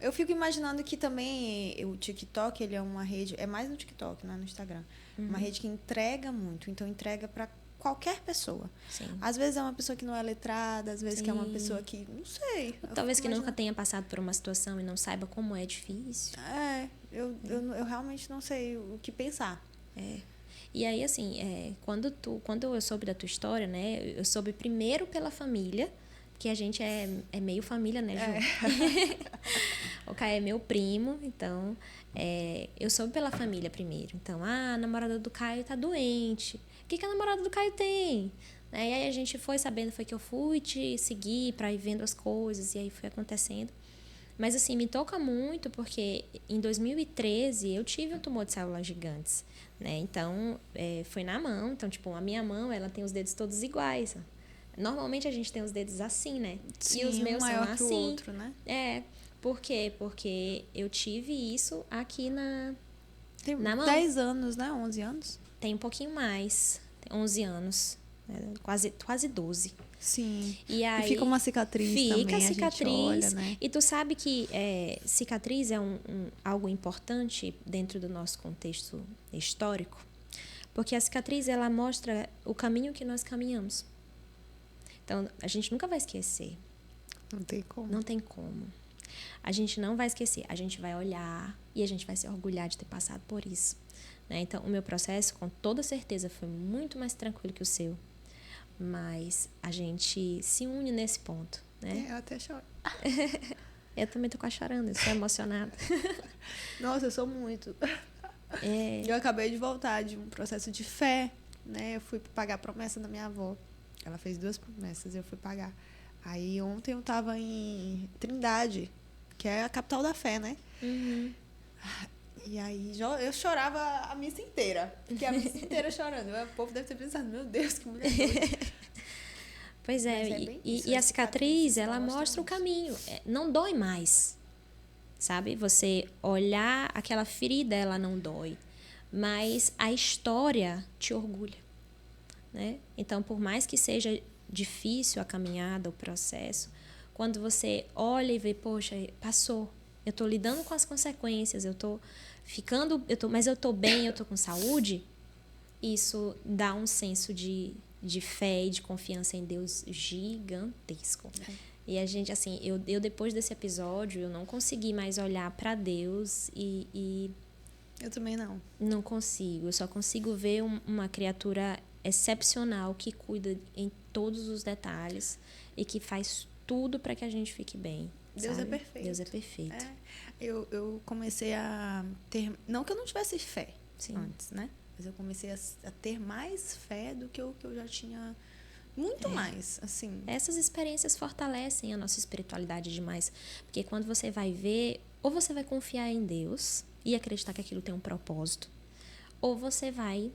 Eu fico imaginando que também o TikTok, ele é uma rede, é mais no TikTok, não é no Instagram. Uma rede que entrega muito, então entrega para qualquer pessoa. Sim. Às vezes é uma pessoa que não é letrada, às vezes que é uma pessoa que, não sei. Talvez que nunca tenha passado por uma situação e não saiba como é difícil. Eu realmente não sei o que pensar. E aí, assim, quando eu soube da tua história, né? Eu soube primeiro pela família, que a gente é meio família, né, Ju? O Caio é meu primo, então eu soube pela família primeiro. Então, a namorada do Caio tá doente. O que a namorada do Caio tem? E aí a gente foi sabendo, foi que eu fui te seguir para ir vendo as coisas, e aí foi acontecendo. Mas, assim, me toca muito porque em 2013 eu tive um tumor de células gigantes, né? Então, foi na mão. Então, tipo, a minha mão, ela tem os dedos todos iguais. Normalmente a gente tem os dedos assim, né? Sim, e os meus um maior são que assim. o outro, né? Por quê? Porque eu tive isso aqui na mão. 10 anos, né? 11 anos? Tem um pouquinho mais. Tem 11 anos. Né? Quase 12. Sim. E aí, fica uma cicatriz também, fica a cicatriz. Gente olha, né? E tu sabe que cicatriz é algo importante dentro do nosso contexto histórico, porque a cicatriz ela mostra o caminho que nós caminhamos. Então, a gente nunca vai esquecer. Não tem como. Não tem como. A gente não vai esquecer. A gente vai olhar e a gente vai se orgulhar de ter passado por isso. Né? Então, o meu processo, com toda certeza, foi muito mais tranquilo que o seu. Mas a gente se une nesse ponto, né? Eu até choro. Eu também tô quase chorando, eu sou emocionada. Nossa, eu sou muito. Eu acabei de voltar de um processo de fé, né? Eu fui pagar a promessa da minha avó. Ela fez 2 promessas, eu fui pagar. Aí ontem eu tava em Trindade, que é a capital da fé, né? E aí eu chorava a missa inteira. Fiquei a missa inteira chorando. O povo deve ter pensado, meu Deus, que mulher doida. Pois e a cicatriz, ela mostra o caminho. Não dói mais, sabe? Você olhar aquela ferida, ela não dói. Mas a história te orgulha, né? Então, por mais que seja difícil a caminhada, o processo, quando você olha e vê, poxa, passou. Eu estou lidando com as consequências, mas eu estou bem, eu estou com saúde. Isso dá um senso de fé e de confiança em Deus gigantesco. E a gente, assim, eu depois desse episódio, eu não consegui mais olhar para Deus e... Eu também não. Não consigo. Eu só consigo ver uma criatura excepcional que cuida em todos os detalhes e que faz tudo para que a gente fique bem. Deus sabe? É perfeito. Deus é perfeito. Eu comecei a ter... Não que eu não tivesse fé Sim. antes, né? Mas eu comecei a ter mais fé do que o que eu já tinha... Muito mais, assim. Essas experiências fortalecem a nossa espiritualidade demais. Porque quando você vai ver... Ou você vai confiar em Deus e acreditar que aquilo tem um propósito. Ou você vai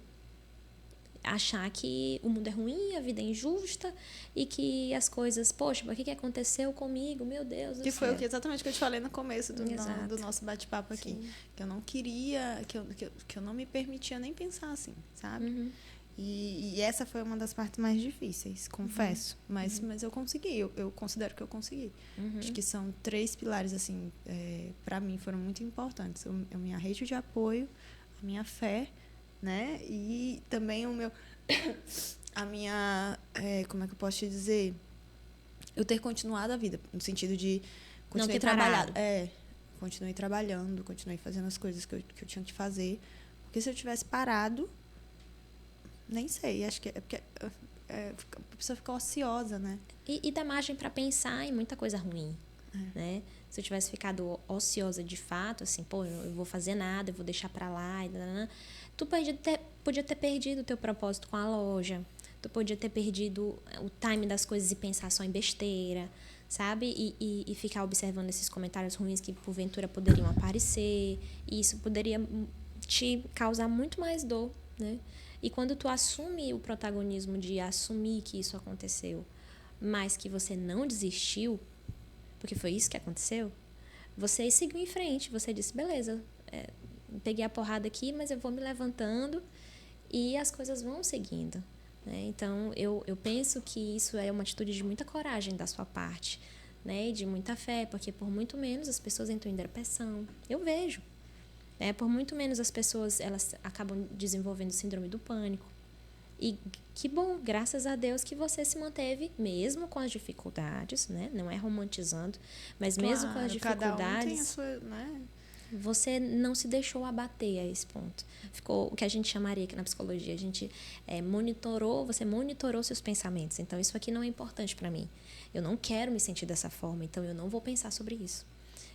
achar que o mundo é ruim, a vida é injusta e que as coisas, poxa, mas o que aconteceu comigo? Meu Deus do Que céu. foi exatamente o que eu te falei no começo do nosso bate-papo aqui. Sim. Que eu não queria, que eu não me permitia nem pensar assim, sabe? Uhum. E essa foi uma das partes mais difíceis, confesso. Mas eu consegui, eu considero que eu consegui. Acho que são 3 pilares, assim, para mim foram muito importantes. A minha rede de apoio, a minha fé, né? E também o meu... a minha... como é que eu posso te dizer? Eu ter continuado a vida, no sentido de... Continuei trabalhando. Continuei trabalhando, continuei fazendo as coisas que eu tinha que fazer. Porque se eu tivesse parado... Nem sei, acho que é porque a pessoa fica ociosa, né? E dá margem para pensar em muita coisa ruim, né? Se eu tivesse ficado ociosa de fato, assim, pô, eu vou fazer nada, eu vou deixar para lá, tu podia ter perdido o teu propósito com a loja, tu podia ter perdido o time das coisas e pensar só em besteira, sabe? E ficar observando esses comentários ruins que porventura poderiam aparecer, e isso poderia te causar muito mais dor, né? E quando tu assume o protagonismo de assumir que isso aconteceu, mas que você não desistiu, porque foi isso que aconteceu, você seguiu em frente, você disse, beleza, peguei a porrada aqui, mas eu vou me levantando e as coisas vão seguindo, né? Então, eu penso que isso é uma atitude de muita coragem da sua parte, né? E de muita fé, porque por muito menos as pessoas entram em depressão. Eu vejo. Por muito menos as pessoas elas acabam desenvolvendo síndrome do pânico. E que bom, graças a Deus que você se manteve, mesmo com as dificuldades, né? Não é romantizando, mas mesmo com as dificuldades, cada um tem a sua, né? Você não se deixou abater a esse ponto. Ficou o que a gente chamaria aqui na psicologia, a gente você monitorou seus pensamentos. Então, isso aqui não é importante para mim. Eu não quero me sentir dessa forma, então eu não vou pensar sobre isso.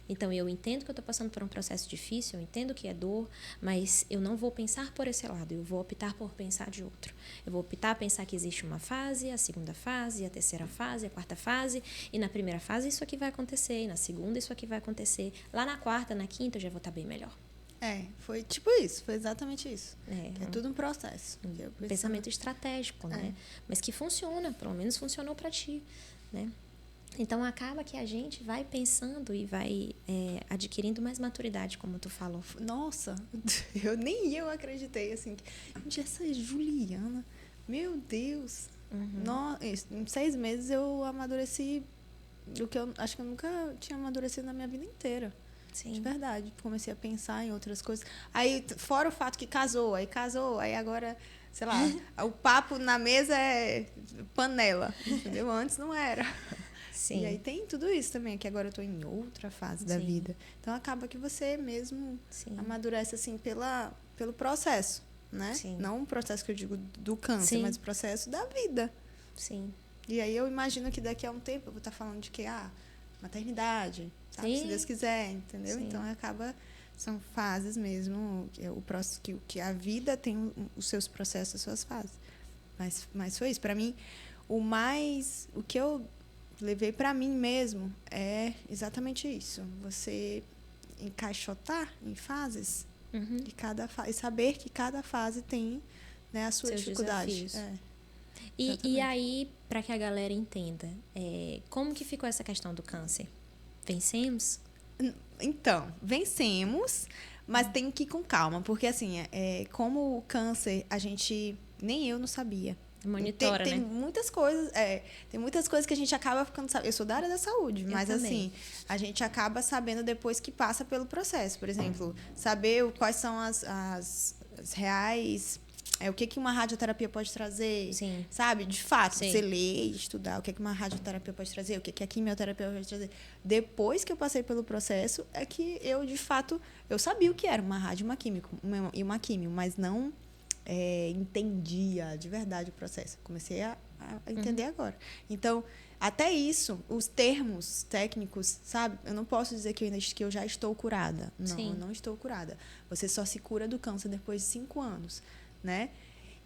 Então, eu entendo que eu estou passando por um processo difícil, eu entendo que é dor, mas eu não vou pensar por esse lado, eu vou optar por pensar de outro. Eu vou optar a pensar que existe uma fase, a segunda fase, a terceira fase, a quarta fase, e na primeira fase isso aqui vai acontecer, e na segunda isso aqui vai acontecer. Lá na quarta, na quinta eu já vou estar bem melhor. Foi tipo isso, foi exatamente isso. É tudo um processo. Um pensamento estratégico, né? Mas que funciona, pelo menos funcionou para ti, né? Então, acaba que a gente vai pensando e vai adquirindo mais maturidade, como tu falou. Nossa, nem eu acreditei, assim. Gente, essa Juliana, meu Deus. Em 6 meses eu amadureci o que eu acho que eu nunca tinha amadurecido na minha vida inteira. Sim. De verdade. Comecei a pensar em outras coisas. Aí, fora o fato que casou, aí agora, sei lá, o papo na mesa é panela, entendeu? Antes não era. Sim. E aí tem tudo isso também, que agora eu estou em outra fase da vida. Então, acaba que você mesmo amadurece, assim, pelo processo, né? Sim. Não o processo que eu digo do câncer, mas o processo da vida. Sim. E aí eu imagino que daqui a um tempo eu vou estar falando de que, maternidade, sabe? Se Deus quiser, entendeu? Sim. Então, são fases mesmo, que a vida tem os seus processos, as suas fases. Mas foi isso. Para mim, o que eu levei para mim mesmo é exatamente isso. Você encaixotar em fases de cada fase, e saber que cada fase tem, né, a sua seus dificuldade. E aí, para que a galera entenda, como que ficou essa questão do câncer? Vencemos? Então, vencemos, mas tem que ir com calma, porque assim, como o câncer, nem eu não sabia. Monitora, tem né? muitas coisas, tem muias coisas que a gente acaba ficando sabendo. Eu sou da área da saúde, mas assim, a gente acaba sabendo depois que passa pelo processo. Por exemplo, saber quais são as reais, o que uma radioterapia pode trazer, Sim. sabe? De fato, você ler e estudar o que uma radioterapia pode trazer, o que a quimioterapia pode trazer. Depois que eu passei pelo processo, é que eu, de fato, eu sabia o que era uma rádio e uma químio, mas não entendia de verdade o processo. Comecei a entender agora. Então, até isso, os termos técnicos, sabe? Eu não posso dizer que eu já estou curada. Não, eu não estou curada. Você só se cura do câncer depois de 5 anos, né?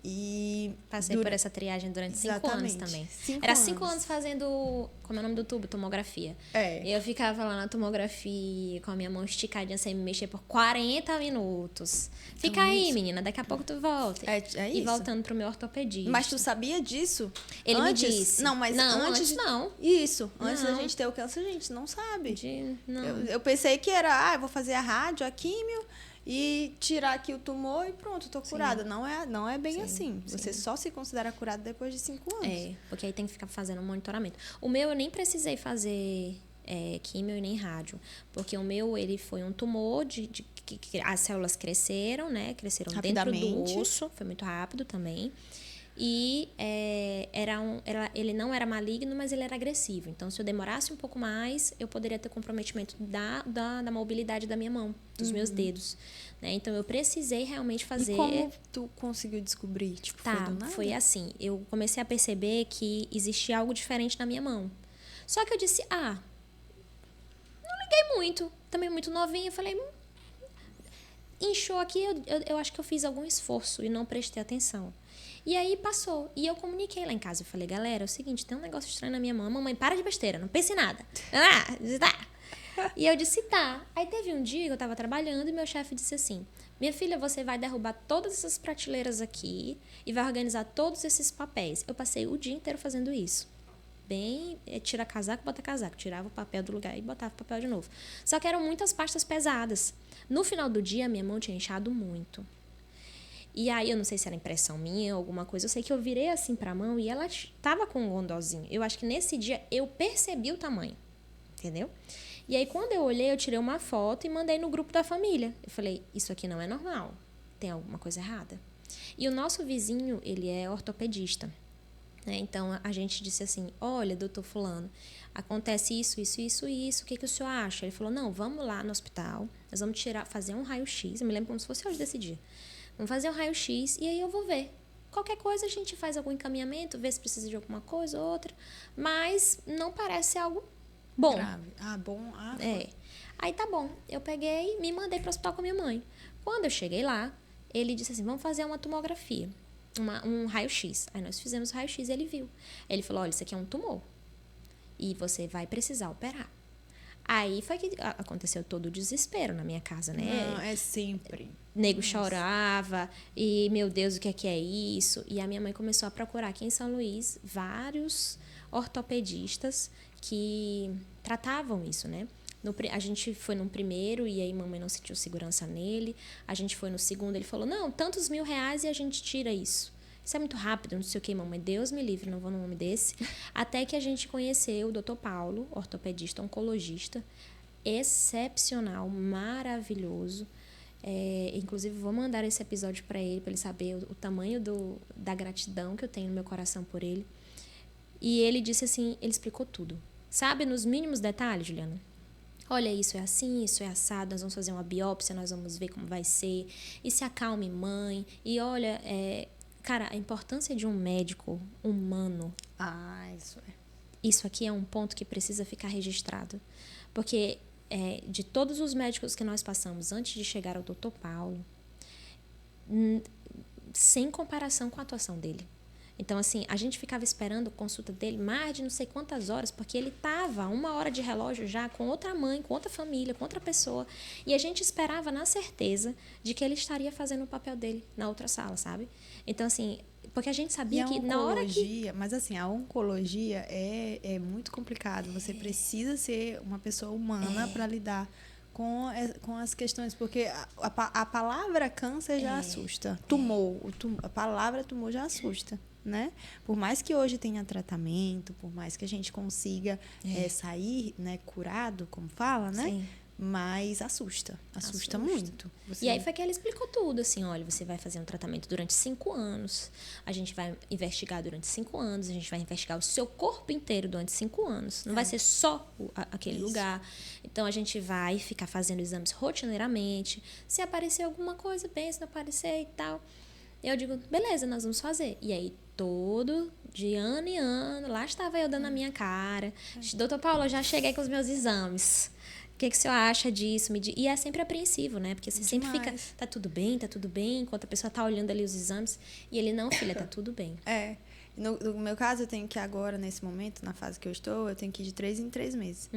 E Passei por essa triagem durante 5 anos também. Era 5 anos fazendo, como é o nome do tubo? Tomografia. Eu ficava lá na tomografia com a minha mão esticadinha sem me mexer por 40 minutos. Fica aí, menina, daqui a pouco tu volta. E voltando pro meu ortopedista. Mas tu sabia disso? Ele me disse. Não, mas antes não. Isso, antes da gente ter o câncer, a gente não sabe. Não. Eu pensei que era, eu vou fazer a rádio, a químio e tirar aqui o tumor e pronto, tô curada. Não é bem assim. Você só se considera curada depois de 5 anos. Porque aí tem que ficar fazendo um monitoramento. O meu eu nem precisei fazer químio e nem rádio, porque o meu ele foi um tumor que as células cresceram, né? Cresceram dentro do osso, foi muito rápido também. E ele não era maligno, mas ele era agressivo. Então, se eu demorasse um pouco mais, eu poderia ter comprometimento da mobilidade da minha mão, dos meus dedos. Né? Então, eu precisei realmente fazer... E como tu conseguiu descobrir? Tipo, foi do nada? Foi assim. Eu comecei a perceber que existia algo diferente na minha mão. Só que eu disse, não liguei muito. Também muito novinha. Eu falei, inchou aqui, eu acho que eu fiz algum esforço e não prestei atenção. E aí passou. E eu comuniquei lá em casa. Eu falei, galera, é o seguinte, tem um negócio estranho na minha mão. Mamãe, para de besteira, não pense em nada. Tá. E eu disse, tá. Aí teve um dia que eu tava trabalhando e meu chefe disse assim, minha filha, você vai derrubar todas essas prateleiras aqui e vai organizar todos esses papéis. Eu passei o dia inteiro fazendo isso. Tira casaco, bota casaco. Tirava o papel do lugar e botava o papel de novo. Só que eram muitas pastas pesadas. No final do dia, minha mão tinha inchado muito. E aí, eu não sei se era impressão minha ou alguma coisa. Eu sei que eu virei assim pra mão e ela tava com um gondozinho. Eu acho que nesse dia eu percebi o tamanho. Entendeu? E aí, quando eu olhei, eu tirei uma foto e mandei no grupo da família. Eu falei, isso aqui não é normal. Tem alguma coisa errada. E o nosso vizinho, ele é ortopedista. Né? Então, a gente disse assim, olha, doutor fulano, acontece isso. O que o senhor acha? Ele falou, não, vamos lá no hospital. Nós vamos fazer um raio-x. Eu me lembro como se fosse hoje desse dia. Vamos fazer um raio-x e aí eu vou ver. Qualquer coisa a gente faz algum encaminhamento, vê se precisa de alguma coisa ou outra. Mas não parece ser algo bom. Grave. Bom. Aí tá bom. Eu peguei e me mandei para o hospital com a minha mãe. Quando eu cheguei lá, ele disse assim, vamos fazer uma tomografia. Um raio-x. Aí nós fizemos o raio-x e ele viu. Ele falou, olha, isso aqui é um tumor. E você vai precisar operar. Aí foi que aconteceu todo o desespero na minha casa, né? Não, é sempre. Nego chorava e, meu Deus, o que é isso? E a minha mãe começou a procurar aqui em São Luís vários ortopedistas que tratavam isso, né? A gente foi no primeiro e aí mamãe não sentiu segurança nele. A gente foi no segundo, ele falou, não, tantos R$1.000 e a gente tira isso. Isso é muito rápido, não sei o que, mamãe. Deus me livre, não vou num nome desse. Até que a gente conheceu o Dr. Paulo, ortopedista, oncologista, excepcional, maravilhoso. Inclusive, vou mandar esse episódio para ele saber o tamanho da gratidão que eu tenho no meu coração por ele. E ele disse assim, ele explicou tudo. Sabe, nos mínimos detalhes, Juliana? Olha, isso é assim, isso é assado, nós vamos fazer uma biópsia, nós vamos ver como vai ser. E se acalme, mãe. E olha, cara, a importância de um médico humano. Isso é. Isso aqui é um ponto que precisa ficar registrado. Porque de todos os médicos que nós passamos antes de chegar ao Dr. Paulo, sem comparação com a atuação dele. Então, assim, a gente ficava esperando a consulta dele mais de não sei quantas horas, porque ele estava 1 hora de relógio já com outra mãe, com outra família, com outra pessoa. E a gente esperava na certeza de que ele estaria fazendo o papel dele na outra sala, sabe? Então, assim, porque a gente sabia que na hora que... Mas, assim, a oncologia é muito complicado. Você precisa ser uma pessoa humana para lidar com as questões, porque a palavra câncer já assusta. A palavra tumor já assusta. Né? Por mais que hoje tenha tratamento, por mais que a gente consiga sair, né, curado, como fala, né? Sim. Mas assusta muito. E aí foi que ela explicou tudo, assim, olha, você vai fazer um tratamento durante 5 anos, a gente vai investigar durante 5 anos, a gente vai investigar o seu corpo inteiro durante 5 anos, não vai ser só aquele lugar. Então, a gente vai ficar fazendo exames rotineiramente, se aparecer alguma coisa, bem, se não aparecer e tal. Eu digo, beleza, nós vamos fazer. E aí, todo, de ano em ano, lá estava eu dando a minha cara. Doutor Paulo, eu já cheguei com os meus exames. O que o senhor acha disso? E é sempre apreensivo, né? Porque você sempre fica, Demais. tá tudo bem, enquanto a pessoa tá olhando ali os exames. E ele, não, filha, tá tudo bem. No meu caso, eu tenho que agora, nesse momento, na fase que eu estou, eu tenho que ir de 3 em 3 meses.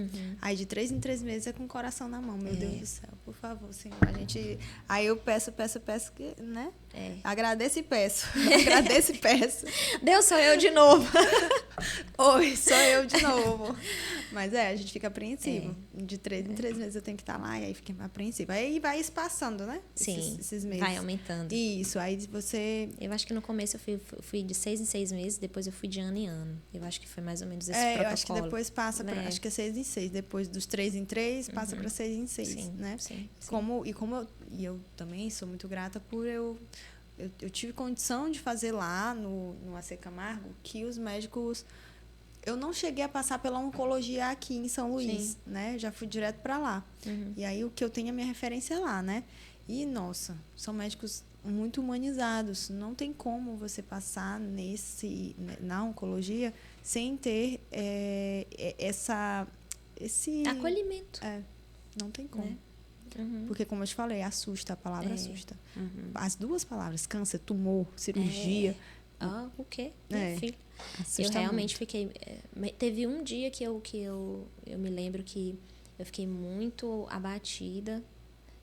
Aí, de 3 em 3 meses é com o coração na mão. Meu Deus do céu, por favor, Senhor. Aí eu peço, que, né? Agradeço e peço. Agradeço e peço. Deus, sou eu de novo. Oi, sou eu de novo. Mas a gente fica apreensivo. De 3 em 3 meses eu tenho que estar lá e aí fica apreensivo. Aí vai espaçando, né? Sim, esses meses. vai aumentando. Isso, aí você... Eu acho que no começo eu fui de 6 em 6 meses, depois eu fui de ano em ano. Eu acho que foi mais ou menos esse protocolo. Eu acho que depois passa para... Acho que é 6 em 6. Depois dos 3 em 3, passa para 6 em 6, sim, né? Sim. Eu também sou muito grata por eu tive condição de fazer lá no AC Camargo que os médicos... Eu não cheguei a passar pela oncologia aqui em São Luís, né? Já fui direto para lá. E aí, o que eu tenho é minha referência lá, né? E, nossa, são médicos muito humanizados. Não tem como você passar na oncologia sem ter esse... acolhimento. Não tem como. Né? Porque, como eu te falei, assusta, a palavra assusta. As duas palavras, câncer, tumor, cirurgia... O quê? Meu filho. Assusta eu realmente muito. fiquei... Teve um dia que eu me lembro que eu fiquei muito abatida,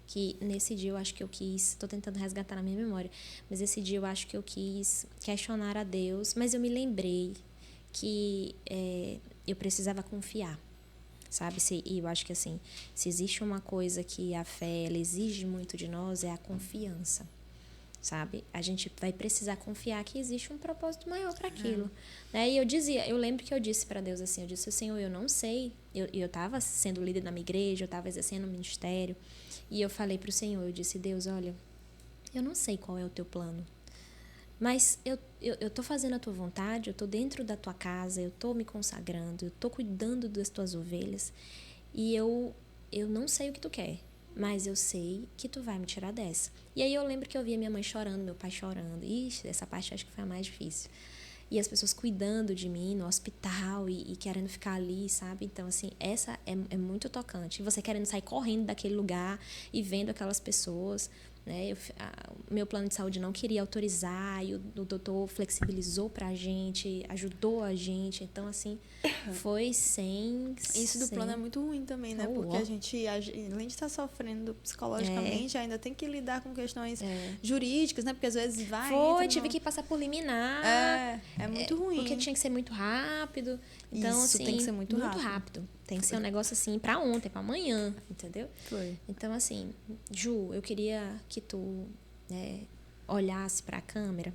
que nesse dia eu acho que eu quis... Estou tentando resgatar na minha memória, mas esse dia eu acho que eu quis questionar a Deus, mas eu me lembrei que eu precisava confiar, sabe? E eu acho que, assim, se existe uma coisa que a fé ela exige muito de nós, é a confiança. Sabe? A gente vai precisar confiar que existe um propósito maior para aquilo. Né? E eu lembro que eu disse para Deus assim, eu disse, Senhor, eu não sei. Eu estava sendo líder na minha igreja, eu estava exercendo o ministério. E eu falei para o Senhor, eu disse, Deus, olha, eu não sei qual é o teu plano. Mas eu tô fazendo a tua vontade, eu tô dentro da tua casa, eu tô me consagrando, eu tô cuidando das tuas ovelhas. E eu não sei o que tu quer. Mas eu sei que tu vai me tirar dessa. E aí eu lembro que eu via minha mãe chorando, meu pai chorando. Ixi, essa parte acho que foi a mais difícil. E as pessoas cuidando de mim no hospital e querendo ficar ali, sabe? Então, assim, essa é muito tocante. E você querendo sair correndo daquele lugar e vendo aquelas pessoas, né? O meu plano de saúde não queria autorizar e o doutor flexibilizou pra gente, ajudou a gente. Então, assim, foi Isso do plano é muito ruim também, né? Porque a gente, além de estar sofrendo psicologicamente, ainda tem que lidar com questões jurídicas, né? Porque às vezes tive que passar por liminar. É muito ruim. Porque tinha que ser muito rápido. Então, isso, assim, tem que ser muito rápido. Tem que ser um negócio assim pra ontem, pra amanhã, entendeu? Foi. Então, assim, Ju, eu queria que tu olhasse pra câmera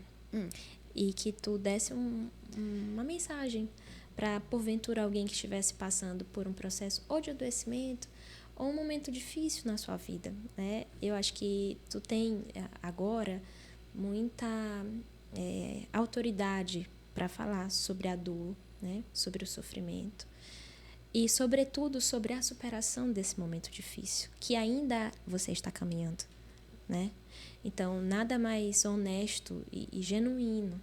e que tu desse uma mensagem para, porventura, alguém que estivesse passando por um processo ou de adoecimento ou um momento difícil na sua vida, né? Eu acho que tu tem agora muita autoridade para falar sobre a dor, né? Sobre o sofrimento e, sobretudo, sobre a superação desse momento difícil, que ainda você está caminhando, né? Então, nada mais honesto e genuíno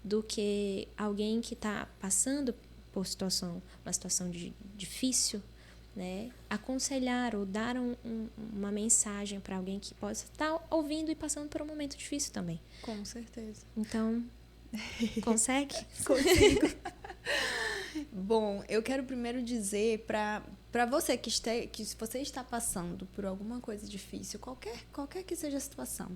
do que alguém que está passando por uma situação difícil, né? Aconselhar ou dar uma mensagem para alguém que possa estar ouvindo e passando por um momento difícil também. Com certeza. Então, consegue? Consigo. Bom, eu quero primeiro dizer para você que se você está passando por alguma coisa difícil, qualquer que seja a situação,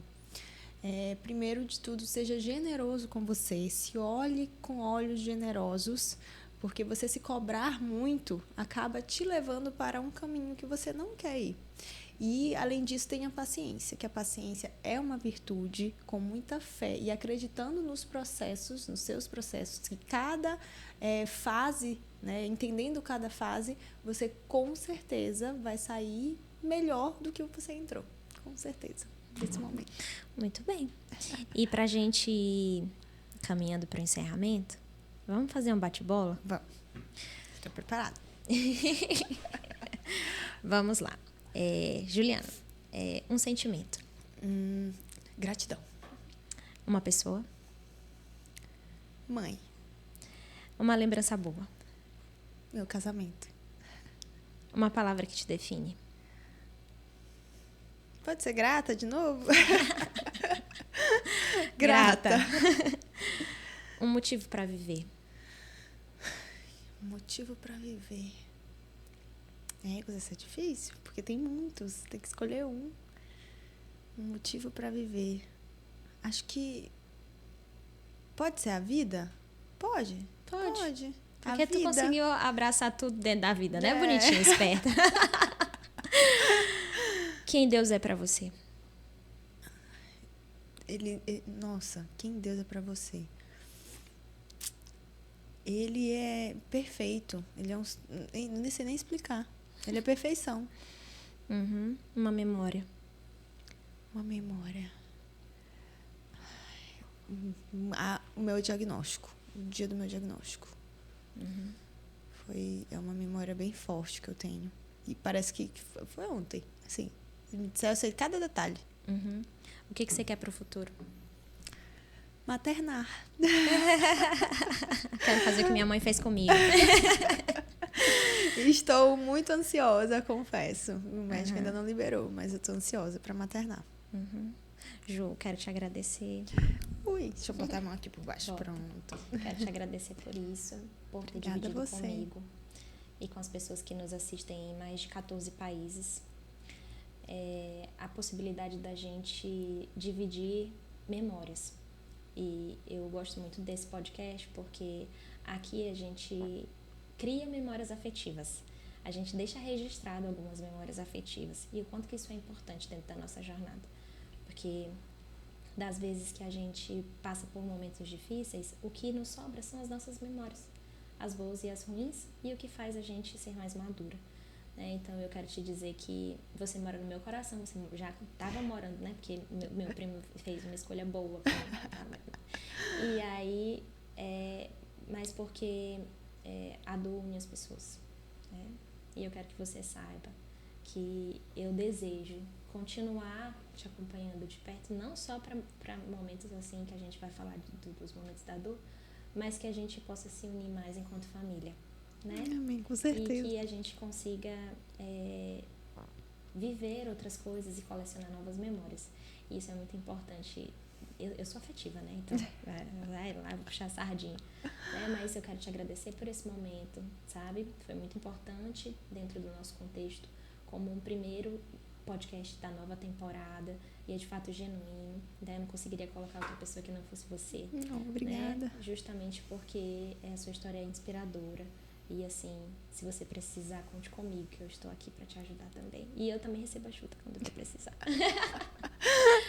primeiro de tudo, seja generoso com você, se olhe com olhos generosos, porque você se cobrar muito acaba te levando para um caminho que você não quer ir. E, além disso, tenha paciência, que a paciência é uma virtude, com muita fé e acreditando nos seus processos, que cada fase, né, entendendo cada fase, você com certeza vai sair melhor do que você entrou, com certeza, nesse momento. Muito bem. E pra gente ir caminhando para o encerramento, vamos fazer um bate-bola? Vamos. Estou preparada. Vamos lá. Juliana, um sentimento. Gratidão. Uma pessoa. Mãe. Uma lembrança boa. Meu casamento. Uma palavra que te define. Pode ser grata de novo? Grata. Um motivo para viver. Um motivo para viver. Isso é difícil, porque tem muitos. Tem que escolher um. Um motivo para viver. Acho que pode ser a vida? Pode. Porque A tu vida. conseguiu abraçar tudo dentro da vida, né? Bonitinha, esperta. Quem Deus é para você? Nossa, quem Deus é para você? Ele é perfeito. Ele é não sei nem explicar. Ele é perfeição. Uma memória. Uma memória. O meu diagnóstico. O dia do meu diagnóstico. É uma memória bem forte que eu tenho. E parece que foi ontem. Assim, eu sei cada detalhe. O que você quer pro futuro? Maternar. Quero fazer o que minha mãe fez comigo. Estou muito ansiosa, confesso. O médico ainda não liberou, mas eu estou ansiosa para maternar. Ju, quero te agradecer. Deixa eu botar a mão aqui por baixo. Pronto. Quero te agradecer por isso, por ter Obrigada dividido a você. comigo e com as pessoas que nos assistem em mais de 14 países. A possibilidade da gente dividir memórias. E eu gosto muito desse podcast porque aqui a gente cria memórias afetivas. A gente deixa registrado algumas memórias afetivas. E o quanto que isso é importante dentro da nossa jornada. Porque das vezes que a gente passa por momentos difíceis, o que nos sobra são as nossas memórias. As boas e as ruins, e o que faz a gente ser mais madura. Então eu quero te dizer que você mora no meu coração, você já estava morando, né? Porque meu primo fez uma escolha boa pra mim. E aí, mas porque a dor une as pessoas. E eu quero que você saiba que eu desejo continuar te acompanhando de perto, não só para momentos assim que a gente vai falar dos momentos da dor, mas que a gente possa se unir mais enquanto família. Né? Amém, com certeza. E que a gente consiga viver outras coisas e colecionar novas memórias. E isso é muito importante. Eu sou afetiva, né? Então, vai lá, vou puxar a sardinha. Mas eu quero te agradecer por esse momento, sabe? Foi muito importante dentro do nosso contexto, como um primeiro podcast da nova temporada. E é de fato genuíno. Eu não conseguiria colocar outra pessoa que não fosse você. Não, obrigada. Né? Justamente porque a sua história é inspiradora. E assim, se você precisar, conte comigo, que eu estou aqui para te ajudar também. E eu também recebo ajuda quando eu precisar.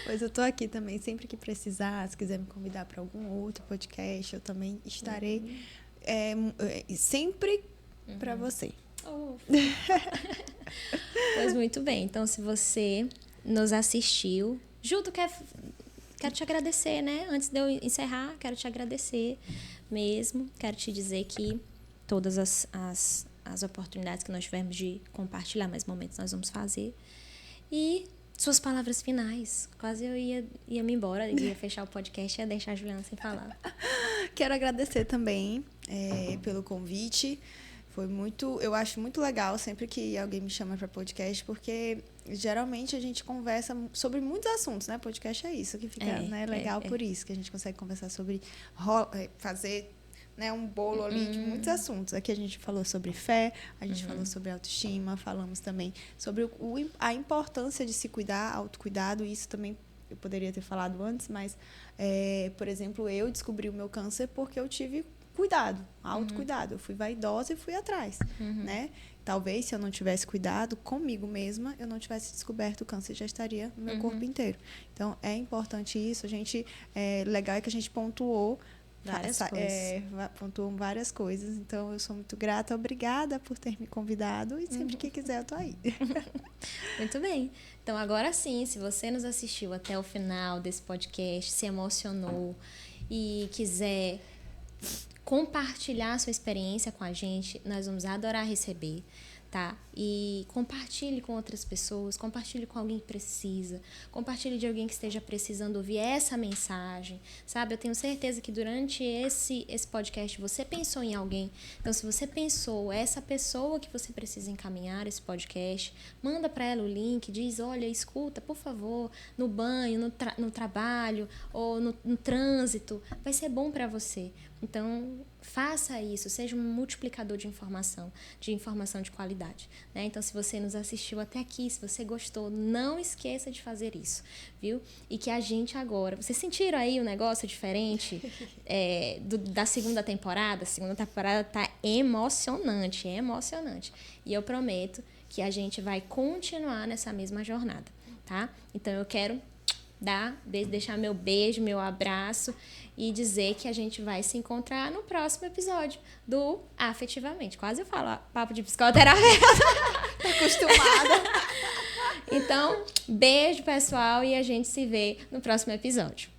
Pois eu tô aqui também, sempre que precisar, se quiser me convidar para algum outro podcast, eu também estarei sempre para você. Pois muito bem, então se você nos assistiu, Juto, quero te agradecer, né? Antes de eu encerrar, quero te agradecer mesmo, quero te dizer que todas as oportunidades que nós tivermos de compartilhar mais momentos, nós vamos fazer. E suas palavras finais. Quase eu ia me embora, ia fechar o podcast e ia deixar a Juliana sem falar. Quero agradecer também pelo convite. Eu acho muito legal sempre que alguém me chama para podcast, porque geralmente a gente conversa sobre muitos assuntos, né? Podcast é isso que fica legal por isso, que a gente consegue conversar sobre fazer um bolo ali de muitos assuntos. Aqui a gente falou sobre fé, a gente falou sobre autoestima, falamos também sobre a importância de se cuidar, autocuidado. Isso também eu poderia ter falado antes, mas, por exemplo, eu descobri o meu câncer porque eu tive cuidado, autocuidado. Eu fui vaidosa e fui atrás, né? Talvez, se eu não tivesse cuidado comigo mesma, eu não tivesse descoberto o câncer, já estaria no meu corpo inteiro. Então, é importante isso. Legal é que a gente pontuou pontuam várias coisas. Então, eu sou muito grata. Obrigada por ter me convidado. E sempre que quiser, eu tô aí. Muito bem. Então, agora sim, se você nos assistiu até o final desse podcast, se emocionou e quiser compartilhar a sua experiência com a gente, nós vamos adorar receber. tá? E compartilhe com outras pessoas, compartilhe com alguém que precisa, compartilhe de alguém que esteja precisando ouvir essa mensagem, sabe? Eu tenho certeza que durante esse podcast você pensou em alguém. Então, se você pensou, essa pessoa que você precisa encaminhar esse podcast, manda para ela o link, diz, olha, escuta, por favor, no banho, no trabalho ou no trânsito, vai ser bom para você. Então, faça isso, seja um multiplicador de informação de qualidade, né? Então, se você nos assistiu até aqui, se você gostou, não esqueça de fazer isso, viu? E que a gente agora... Vocês sentiram aí um negócio diferente da segunda temporada? A segunda temporada tá emocionante. E eu prometo que a gente vai continuar nessa mesma jornada, tá? Então, eu quero deixar meu beijo, meu abraço e dizer que a gente vai se encontrar no próximo episódio do Afetivamente. Quase eu falo papo de psicoterapeuta. Tô acostumada. Então, beijo, pessoal, e a gente se vê no próximo episódio.